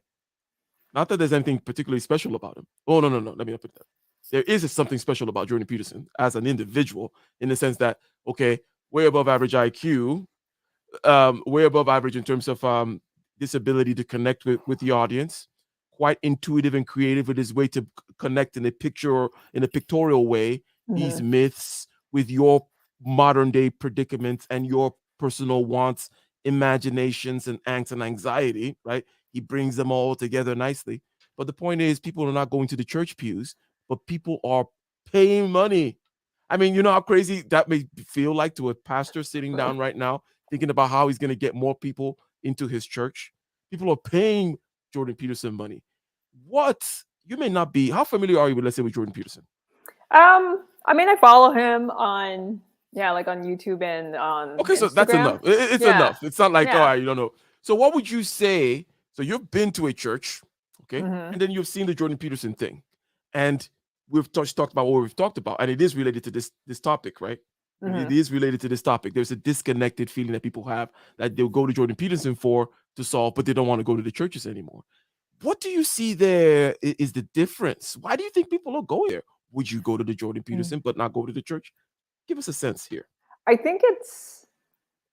Not that there's anything particularly special about him. Oh, no. Let me not put that. There is something special about Jordan Peterson as an individual, in the sense that, okay, way above average IQ, way above average in terms of this ability to connect with the audience, quite intuitive and creative with his way to connect in a pictorial way, these myths with your modern day predicaments and your personal wants, imaginations, and angst and anxiety, right? He brings them all together nicely. But the point is, people are not going to the church pews, but people are paying money. I mean, you know how crazy that may feel like to a pastor sitting down right now, thinking about how he's going to get more people into his church. People are paying Jordan Peterson money. What? You may not be. How familiar are you with, let's say, with Jordan Peterson? I mean, I follow him on YouTube and on Okay, so Instagram. that's enough. It's enough. It's not like, you don't know. So what would you say? So you've been to a church, okay? And then you've seen the Jordan Peterson thing. And we've talked about what we've talked about. And it is related to this topic, right? It is related to this topic. There's a disconnected feeling that people have that they'll go to Jordan Peterson to solve, but they don't want to go to the churches anymore. What do you see there is the difference? Why do you think people will go there? Would you go to the Jordan Peterson but not go to the church? Give us a sense here. I think it's,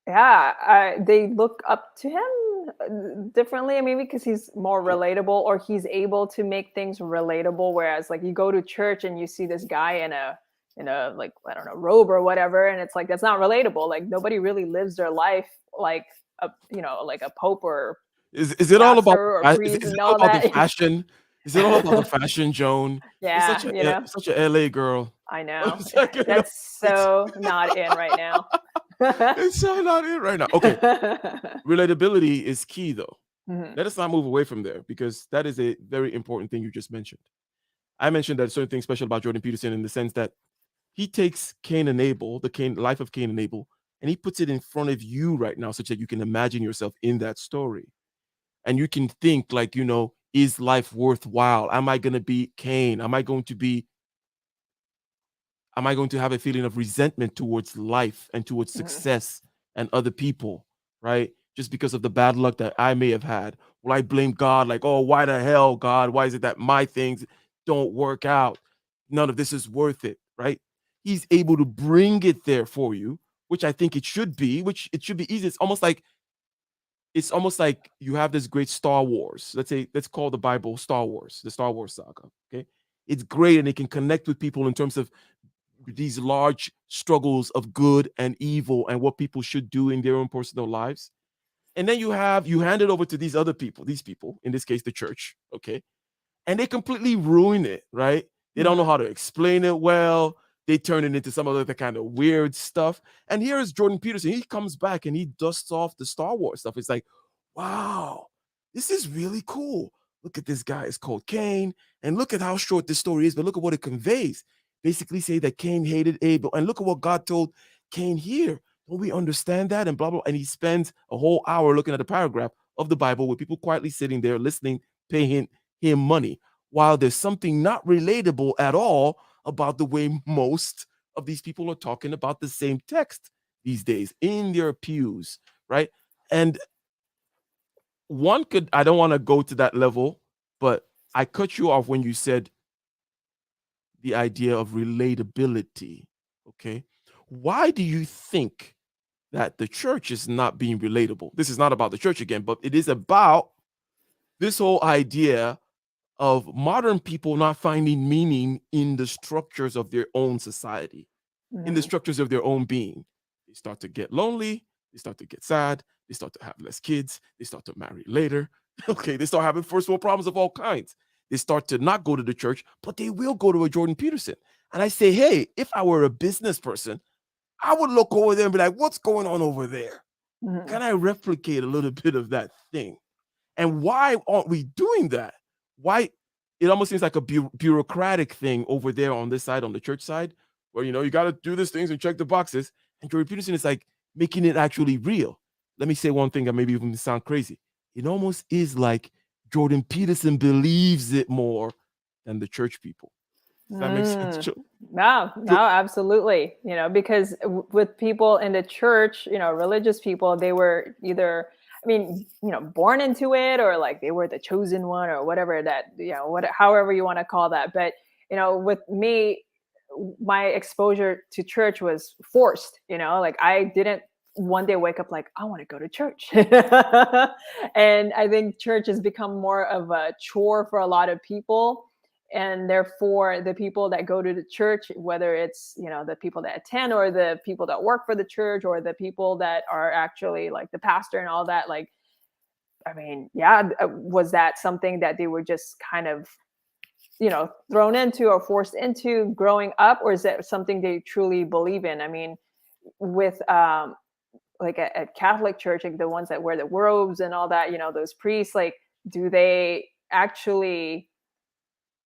they look up to him differently. I mean, because he's more relatable, or he's able to make things relatable. Whereas, like, you go to church and you see this guy in a like, I don't know, robe or whatever, and it's like, that's not relatable. Like, nobody really lives their life like a pope or is it all about the fashion? Is it all about the fashion, Joan? Yeah, such a LA girl. I know. That's so not in right now. It's so not in right now. Okay. Relatability is key, though. Let us not move away from there, because that is a very important thing you just mentioned. I mentioned that certain things special about Jordan Peterson in the sense that he takes Cain and Abel, life of Cain and Abel, and he puts it in front of you right now, such that you can imagine yourself in that story. And you can think, like, is life worthwhile? Am I going to be Cain? Am I going to have a feeling of resentment towards life and towards success and other people, right? Just because of the bad luck that I may have had. Will I blame God? Like, oh, why the hell, God? Why is it that my things don't work out? None of this is worth it, right? He's able to bring it there for you, which I think it should be, it should be easy. It's almost like you have this great Star Wars. Let's call the Bible Star Wars, the Star Wars saga. Okay. It's great, and it can connect with people in terms of these large struggles of good and evil and what people should do in their own personal lives. And then you hand it over to these other people, in this case, the church, okay? And they completely ruin it, right? They don't know how to explain it well. They turn it into some other kind of weird stuff. And here is Jordan Peterson. He comes back and he dusts off the Star Wars stuff. It's like, wow, this is really cool. Look at this guy. It's called Cain. And look at how short this story is, but look at what it conveys. Basically say that Cain hated Abel. And look at what God told Cain here. Don't we understand that? And blah, blah. And he spends a whole hour looking at a paragraph of the Bible with people quietly sitting there listening, paying him money, while there's something not relatable at all about the way most of these people are talking about the same text these days in their pews, right? And I don't want to go to that level, but I cut you off when you said the idea of relatability, okay? Why do you think that the church is not being relatable? This is not about the church again, but it is about this whole idea of modern people not finding meaning in the structures of their own society, in the structures of their own being. They start to get lonely, they start to get sad, they start to have less kids, they start to marry later. Okay, they start having first world problems of all kinds. They start to not go to the church, but they will go to a Jordan Peterson. And I say, hey, if I were a business person, I would look over there and be like, what's going on over there? Can I replicate a little bit of that thing? And why aren't we doing that? Why? It almost seems like a bureaucratic thing over there on this side, on the church side, where, you got to do these things and check the boxes. And Jordan Peterson is like making it actually real. Let me say one thing that maybe even sound crazy. It almost is like Jordan Peterson believes it more than the church people. Does that make sense, Joe? No, absolutely. Because with people in the church, religious people, they were either, born into it, or like they were the chosen one, or whatever that, however you want to call that. But, with me, my exposure to church was forced, like I didn't one day wake up like, I want to go to church. And I think church has become more of a chore for a lot of people. And therefore, the people that go to the church, whether it's, the people that attend, or the people that work for the church, or the people that are actually like the pastor and all that, like, was that something that they were just kind of, thrown into or forced into growing up? Or is that something they truly believe in? With like at Catholic church, like the ones that wear the robes and all that, those priests, like, do they actually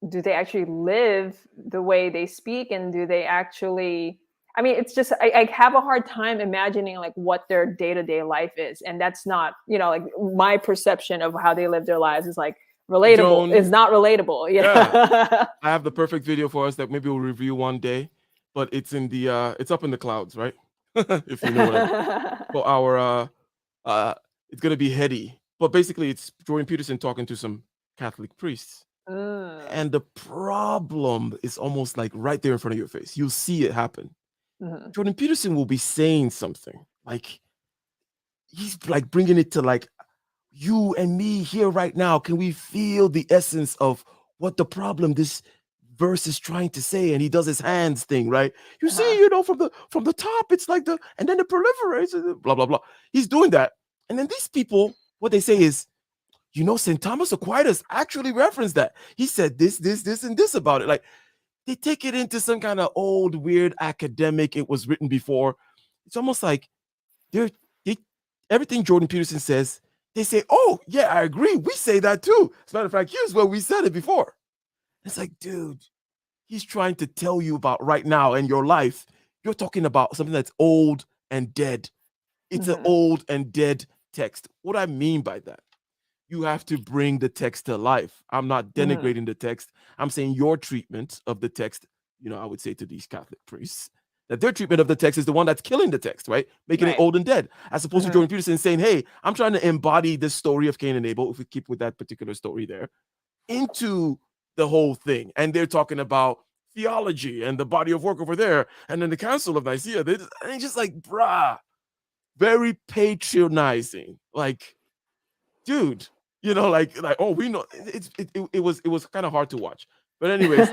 live the way they speak? And do they actually, it's just, I have a hard time imagining like what their day-to-day life is. And that's not, like my perception of how they live their lives is like relatable. It's not relatable. Yeah. I have the perfect video for us that maybe we'll review one day, but it's in the, it's up in the clouds, right? If you know what I mean. For our, it's going to be heady, but basically it's Jordan Peterson talking to some Catholic priests. And the problem is almost like right there in front of your face. You'll see it happen. Jordan Peterson will be saying something like, he's like bringing it to like, you and me here right now. Can we feel the essence of what the problem this verse is trying to say? And he does his hands thing, right? You see, from the top, it's like and then it proliferates, blah, blah, blah. He's doing that. And then these people, what they say is, St. Thomas Aquinas actually referenced that. He said this, and this about it. Like, they take it into some kind of old, weird academic, it was written before. It's almost like everything Jordan Peterson says, they say, oh, yeah, I agree. We say that too. As a matter of fact, here's where we said it before. It's like, dude, he's trying to tell you about right now in your life. You're talking about something that's old and dead. It's an old and dead text. What I mean by that, you have to bring the text to life. I'm not denigrating the text. I'm saying your treatment of the text, I would say to these Catholic priests, that their treatment of the text is the one that's killing the text, right? Making it old and dead. As opposed to Jordan Peterson saying, hey, I'm trying to embody the story of Cain and Abel, if we keep with that particular story there, into the whole thing. And they're talking about theology and the body of work over there. And then the Council of Nicaea, and it's just like, very patronizing. Like, dude, like, oh, we know it was kind of hard to watch. But anyways,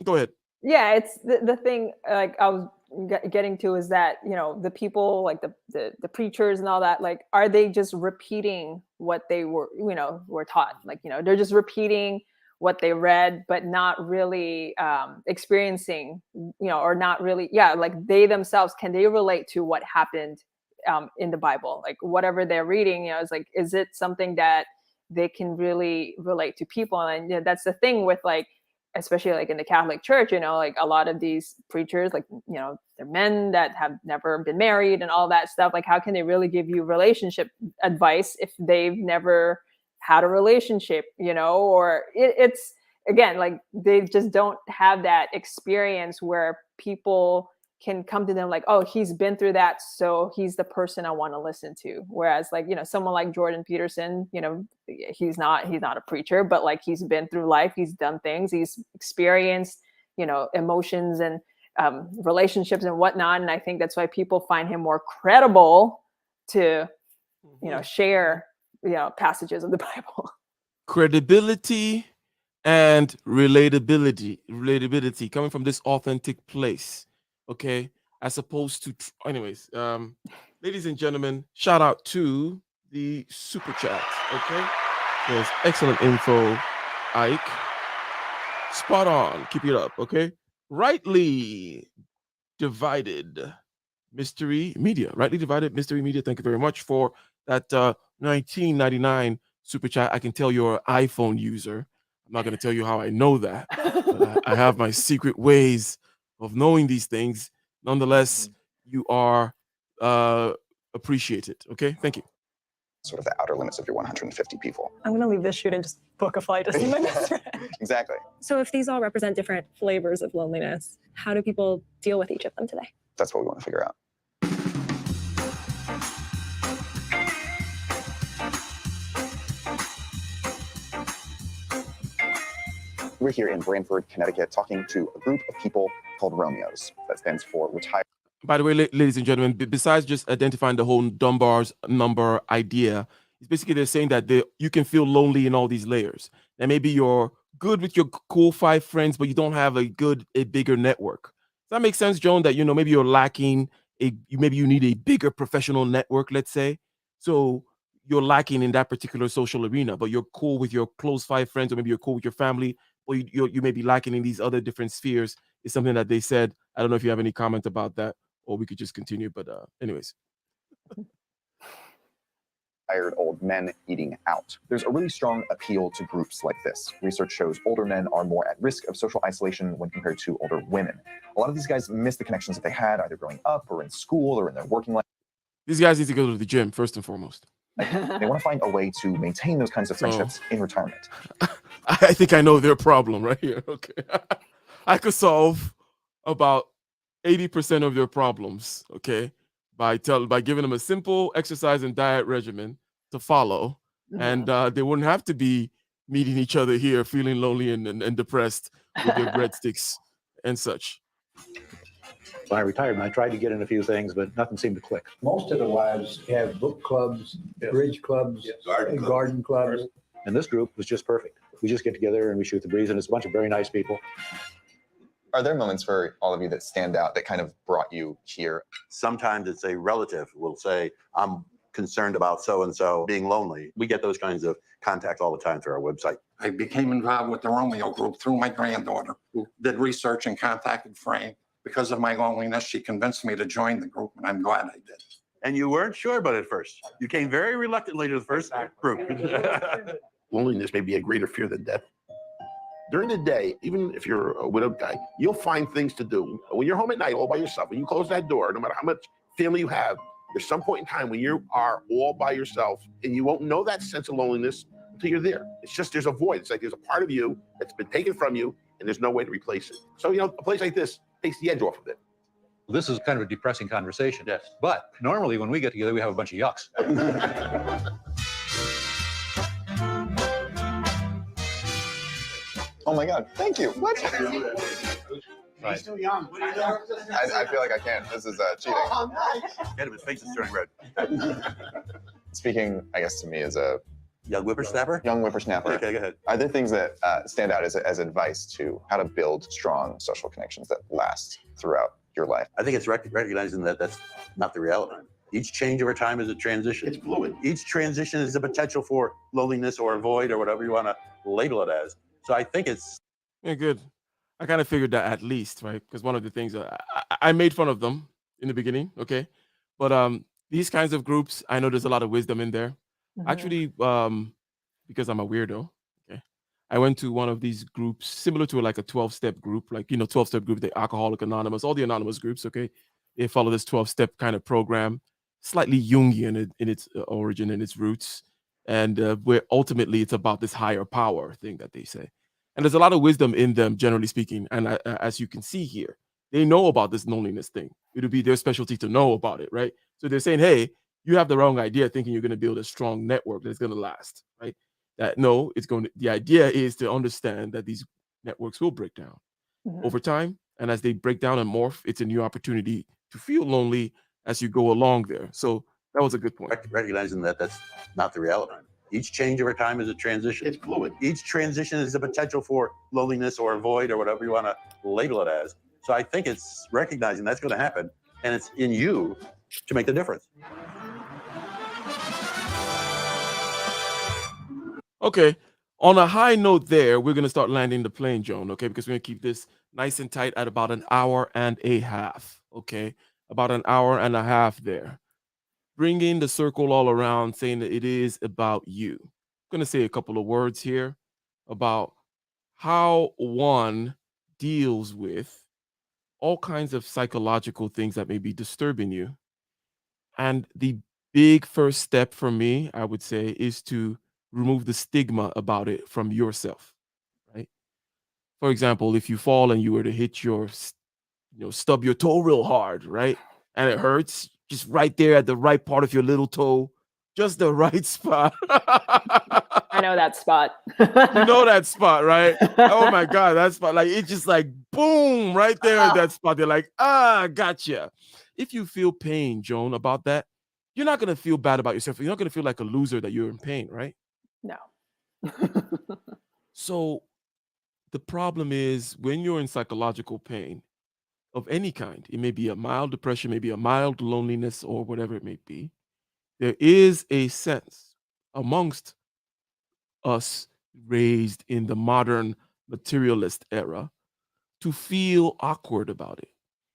go ahead. Yeah, it's the thing. Like, I was getting to is that, you know, the people like the preachers and all that, like, are they just repeating what they were, you know, were taught? Like, you know, they're just repeating what they read, but not really experiencing, you know, or not really, yeah, like they themselves, can they relate to what happened in the Bible? Like whatever they're reading, you know, it's like, is it something that they can really relate to people? And you know, that's the thing with like, especially like in the Catholic Church, you know, like a lot of these preachers, like, you know, they're men that have never been married and all that stuff. Like, how can they really give you relationship advice if they've never had a relationship, you know? Or it's, again, like they just don't have that experience where people can come to them like, oh, he's been through that, so he's the person I want to listen to. Whereas like, you know, someone like Jordan Peterson, you know, he's not a preacher, but like he's been through life, he's done things, he's experienced, you know, emotions and relationships and whatnot. And I think that's why people find him more credible to, you know, share, you know, passages of the Bible. Credibility and relatability coming from this authentic place, okay, as opposed to anyways, ladies and gentlemen, shout out to the super chat, okay? There's excellent info, Ike. Spot on, keep it up, okay? Rightly divided mystery media, thank you very much for that 1999 super chat. I can tell you're an iPhone user. I'm not going to tell you how I know that, but I have my secret ways of knowing these things. Nonetheless, you are appreciated. Okay, thank you. Sort of the outer limits of your 150 people. I'm going to leave this shoot and just book a flight to see my best friend. Exactly. So if these all represent different flavors of loneliness, how do people deal with each of them today? That's what we want to figure out. We're here in Branford, Connecticut, talking to a group of people called Romeos. That stands for Retired. By the way, ladies and gentlemen, besides just identifying the whole Dunbar's number idea, it's basically they're saying that you can feel lonely in all these layers. And maybe you're good with your cool 5 friends, but you don't have a bigger network. Does that make sense, Joan? That, you know, maybe you're lacking maybe you need a bigger professional network, let's say. So you're lacking in that particular social arena, but you're cool with your close 5 friends, or maybe you're cool with your family, or you may be lacking in these other different spheres. Is something that they said. I don't know if you have any comment about that, or we could just continue. But anyways. Tired old men eating out. There's a really strong appeal to groups like this. Research shows older men are more at risk of social isolation when compared to older women. A lot of these guys miss the connections that they had either growing up or in school or in their working life. These guys need to go to the gym first and foremost. They want to find a way to maintain those kinds of friendships in retirement. I think I know their problem right here. Okay. I could solve about 80% of their problems, okay, by giving them a simple exercise and diet regimen to follow, and they wouldn't have to be meeting each other here, feeling lonely and depressed with their breadsticks and such. When I retired, I tried to get in a few things, but nothing seemed to click. Most of the wives have book clubs, bridge clubs, garden clubs. And this group was just perfect. We just get together and we shoot the breeze, and it's a bunch of very nice people. Are there moments for all of you that stand out that kind of brought you here? Sometimes it's a relative will say, I'm concerned about so-and-so being lonely. We get those kinds of contacts all the time through our website. I became involved with the Romeo group through my granddaughter, who did research and contacted Frank. Because of my loneliness, she convinced me to join the group, and I'm glad I did. And you weren't sure about it at first. You came very reluctantly to the first group. Loneliness may be a greater fear than death. During the day, even if you're a widowed guy, you'll find things to do. When you're home at night all by yourself, when you close that door, no matter how much family you have, there's some point in time when you are all by yourself and you won't know that sense of loneliness until you're there. It's just there's a void. It's like there's a part of you that's been taken from you and there's no way to replace it. So, you know, a place like this takes the edge off of it. This is kind of a depressing conversation. Yes. But normally when we get together, we have a bunch of yucks. Oh my God, thank you. What? He's still young. I feel like I can't. This is cheating. Oh, nice. Get him, his face is turning red. Speaking, I guess, to me as a young whippersnapper? Young whippersnapper. Okay, go ahead. Are there things that stand out as advice to how to build strong social connections that last throughout your life. I think it's recognizing that that's not the reality. Each change over time is a transition. It's fluid. Each transition is the potential for loneliness or a void or whatever you want to label it as. So I think it's Yeah, good. I kind of figured that at least, right? Because one of the things I made fun of them in the beginning, okay, but these kinds of groups, I know there's a lot of wisdom in there. Actually, because I'm a weirdo, okay, I went to one of these groups similar to like a 12-step group, like 12-step group, the Alcoholic Anonymous, all the anonymous groups, okay, they follow this 12-step kind of program, slightly Jungian in its origin and its roots, and where ultimately it's about this higher power thing that they say. And there's a lot of wisdom in them, generally speaking. And as you can see here, they know about this loneliness thing. It'll be their specialty to know about it, right? So they're saying, hey, you have the wrong idea thinking you're going to build a strong network that's going to last, right? That no, the idea is to understand that these networks will break down over time. And as they break down and morph, it's a new opportunity to feel lonely as you go along there. So that was a good point. recognizing that that's not the reality. Each change over time is a transition. It's fluid. Each transition is the potential for loneliness or a void or whatever you want to label it as. So I think it's recognizing that's going to happen, and it's in you to make the difference. Okay. On a high note there, we're going to start landing the plane, Joan, okay? Because we're going to keep this nice and tight at about an hour and a half, okay? About an hour and a half there. Bringing the circle all around, saying that it is about you. I'm going to say a couple of words here about how one deals with all kinds of psychological things that may be disturbing you. And the big first step for me, I would say, is to remove the stigma about it from yourself, right? For example, if you fall and you were to hit stub your toe real hard, right? And it hurts just right there at the right part of your little toe, just the right spot. I know that spot. You know that spot, right? Oh my God, that spot. Like it's just like boom, right there at that spot. They're like, gotcha. If you feel pain, Joan, about that, you're not gonna feel bad about yourself. You're not gonna feel like a loser that you're in pain, right? No. So the problem is when you're in psychological pain of any kind, it may be a mild depression, maybe a mild loneliness, or whatever it may be, there is a sense amongst us raised in the modern materialist era to feel awkward about it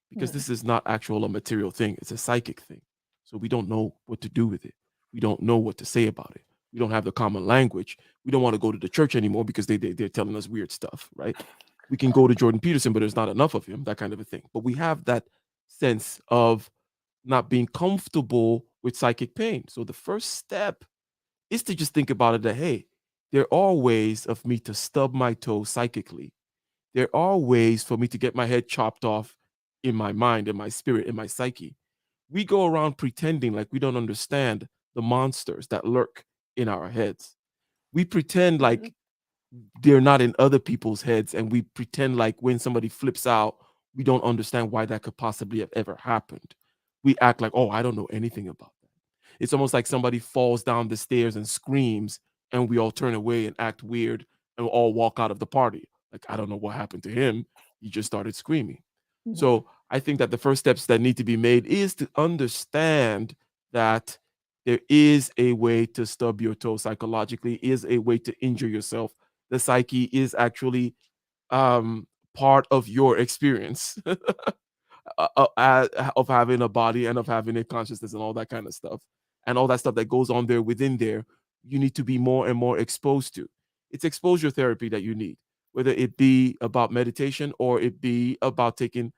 because this is not actual a material thing, it's a psychic thing. So we don't know what to do with it. We don't know what to say about it. We don't have the common language. We don't want to go to the church anymore because they're telling us weird stuff, right? We can go to Jordan Peterson, but there's not enough of him, that kind of a thing. But we have that sense of not being comfortable with psychic pain. So the first step is to just think about it that, hey, there are ways of me to stub my toe psychically. There are ways for me to get my head chopped off in my mind, in my spirit, in my psyche. We go around pretending like we don't understand the monsters that lurk in our heads. We pretend like they're not in other people's heads, and we pretend like when somebody flips out, we don't understand why that could possibly have ever happened. We act like, oh, I don't know anything about that. It's almost like somebody falls down the stairs and screams, and we all turn away and act weird and all walk out of the party. Like, I don't know what happened to him. He just started screaming. So I think that the first steps that need to be made is to understand that there is a way to stub your toe psychologically, is a way to injure yourself. The psyche is actually part of your experience of having a body and of having a consciousness and all that kind of stuff. And all that stuff that goes on there within there, you need to be more and more exposed to. It's exposure therapy that you need, whether it be about meditation or it be about taking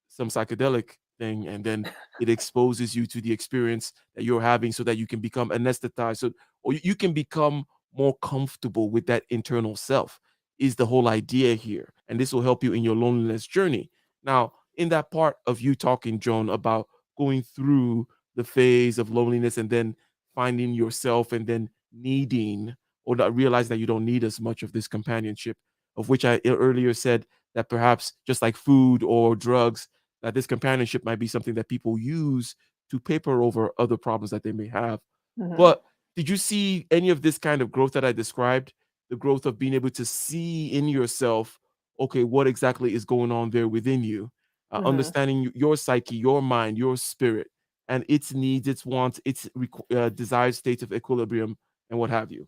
some psychedelic thing, and then it exposes you to the experience that you're having so that you can become anesthetized, or you can become more comfortable with that internal self is the whole idea here. And this will help you in your loneliness journey. Now, in that part of you talking, Joan, about going through the phase of loneliness and then finding yourself and then needing or not realize that you don't need as much of this companionship, of which I earlier said that perhaps just like food or drugs, that this companionship might be something that people use to paper over other problems that they may have. But did you see any of this kind of growth that I described? The growth of being able to see in yourself, okay, what exactly is going on there within you? understanding your psyche, your mind, your spirit, and its needs, its wants, its desired state of equilibrium, and what have you.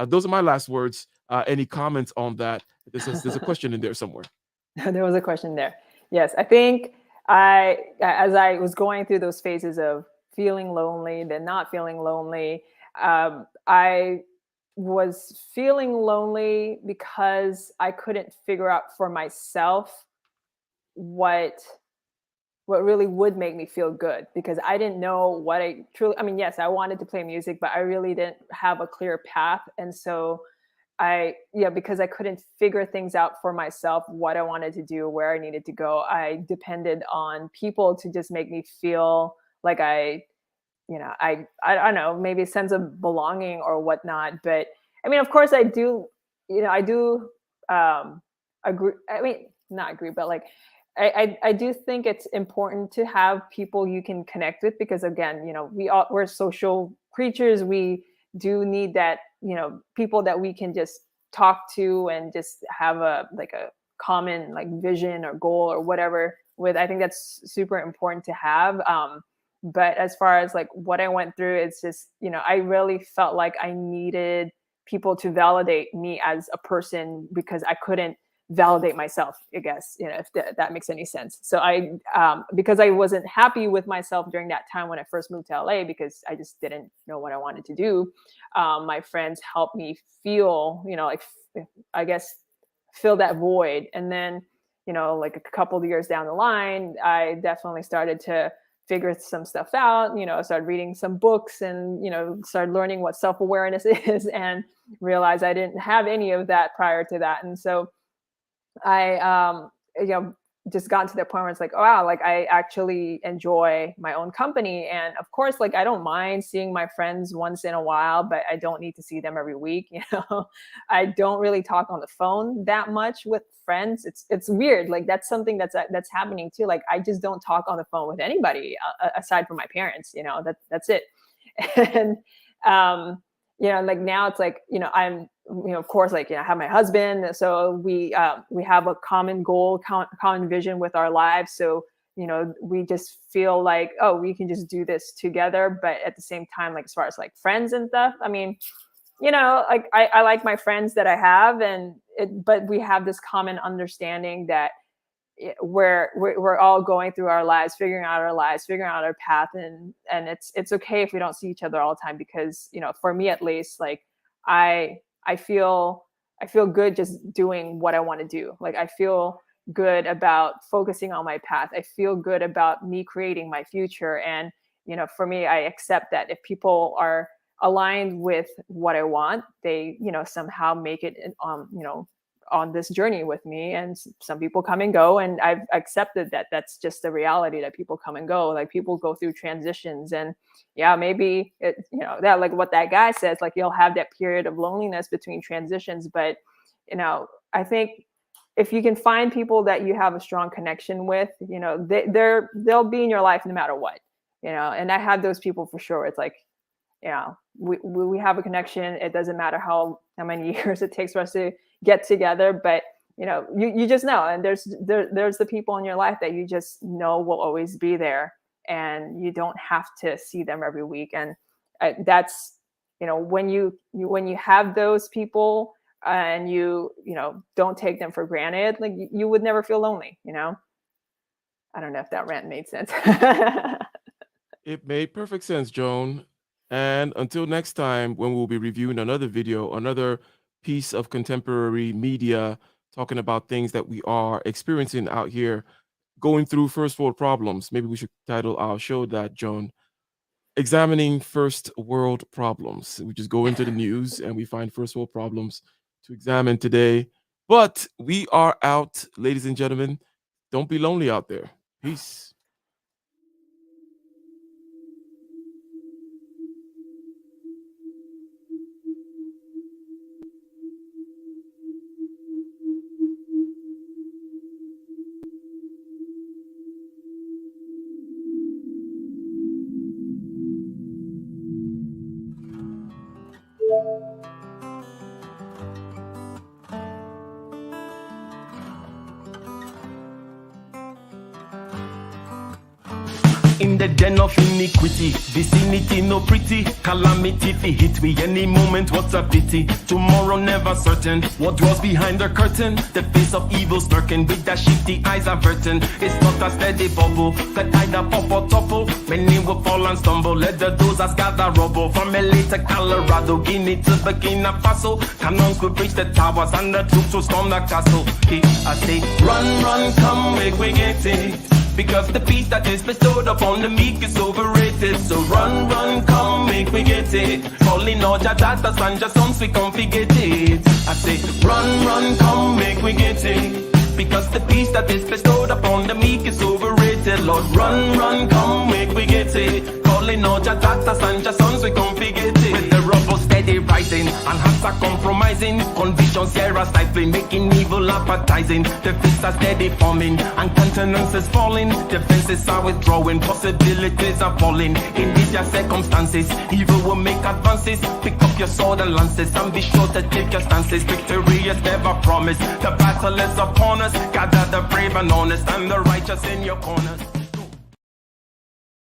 Those are my last words. Any comments on that? There's a question in there somewhere. There was a question there. Yes, I think as I was going through those phases of feeling lonely, then not feeling lonely, I was feeling lonely because I couldn't figure out for myself what really would make me feel good, because I didn't know what I truly, I mean, yes, I wanted to play music, but I really didn't have a clear path. And so because I couldn't figure things out for myself, what I wanted to do, where I needed to go, I depended on people to just make me feel like I don't know, maybe a sense of belonging or whatnot. But I mean, of course I do, I do agree. I mean, not agree, but like, I do think it's important to have people you can connect with, because again, we're social creatures. We do need that, people that we can just talk to and just have a common like vision or goal or whatever with. I think that's super important to have. But as far as like what I went through, it's just, I really felt like I needed people to validate me as a person, because I couldn't validate myself, I guess, if that makes any sense. So because I wasn't happy with myself during that time when I first moved to LA, because I just didn't know what I wanted to do. My friends helped me feel, I guess, fill that void. And then, like a couple of years down the line, I definitely started to figure some stuff out. I started reading some books and, started learning what self-awareness is, and realized I didn't have any of that prior to that. And so I, just gotten to the point where it's like, oh, wow, like I actually enjoy my own company. And of course, like, I don't mind seeing my friends once in a while, but I don't need to see them every week. I don't really talk on the phone that much with friends. It's weird. Like, that's something that's happening too. Like, I just don't talk on the phone with anybody aside from my parents, that's it. And, like now it's like, I'm, of course, like, I have my husband. So we have a common goal, common vision with our lives. So, we just feel like, oh, we can just do this together. But at the same time, like, as far as like friends and stuff, I mean, like I like my friends that I have, but we have this common understanding that we're all going through our lives, figuring out our path. And it's okay if we don't see each other all the time, because, for me, at least, like, I feel good just doing what I want to do. Like, I feel good about focusing on my path. I feel good about me creating my future. And, for me, I accept that if people are aligned with what I want, they, somehow make it, on this journey with me. And some people come and go, and I've accepted that that's just the reality, that people come and go. Like, people go through transitions, and yeah, maybe it, that, like what that guy says, like, you'll have that period of loneliness between transitions. But, I think if you can find people that you have a strong connection with, they'll be in your life no matter what, and I have those people for sure. It's like, we have a connection. It doesn't matter how many years it takes for us to get together, but you just know. And there's the people in your life that you just know will always be there, and you don't have to see them every week. And that's, when you have those people, and you don't take them for granted, like, you would never feel lonely. I don't know if that rant made sense. It made perfect sense, Joan. And until next time, when we'll be reviewing another video, another piece of contemporary media, talking about things that we are experiencing out here, going through first world problems. Maybe we should title our show that, Joan. Examining first world problems. We just go into the news and we find first world problems to examine today. But we are out, ladies and gentlemen. Don't be lonely out there. Peace. the den of iniquity. Vicinity no pretty, calamity fi hit we any moment. What's a pity? Tomorrow never certain. What dwells behind the curtain? The face of evil smirking with the shifty eyes averting. It's not a steady bubble that either pop or topple. Many will fall and stumble. Let the dozers gather rubble. From LA to Colorado, Guinea to Burkina Faso. Cannons could reach the towers and the troops will storm the castle. I say, run, run, come, make we get it. Because the peace that is bestowed upon the meek is overrated. So run, run, come, make we get it. Calling all your daughters and your sons, we come forget it. I say, run, run, come, make we get it. Because the peace that is bestowed upon the meek is overrated. Lord, run, run, come, make we get it. Calling all your daughters and your sons, we come forget it. With the rubble steady rising, and hearts are compromising. Convictions here are stifling, making evil appetizing. The fists are steady forming, and countenance is falling. Defenses are withdrawing, possibilities are falling. In these your circumstances, evil will make advances. Pick up your sword and lances, and be sure to take your stances. Victory is never promised, the battle is upon us. Gather the brave and honest, and the righteous in your corners.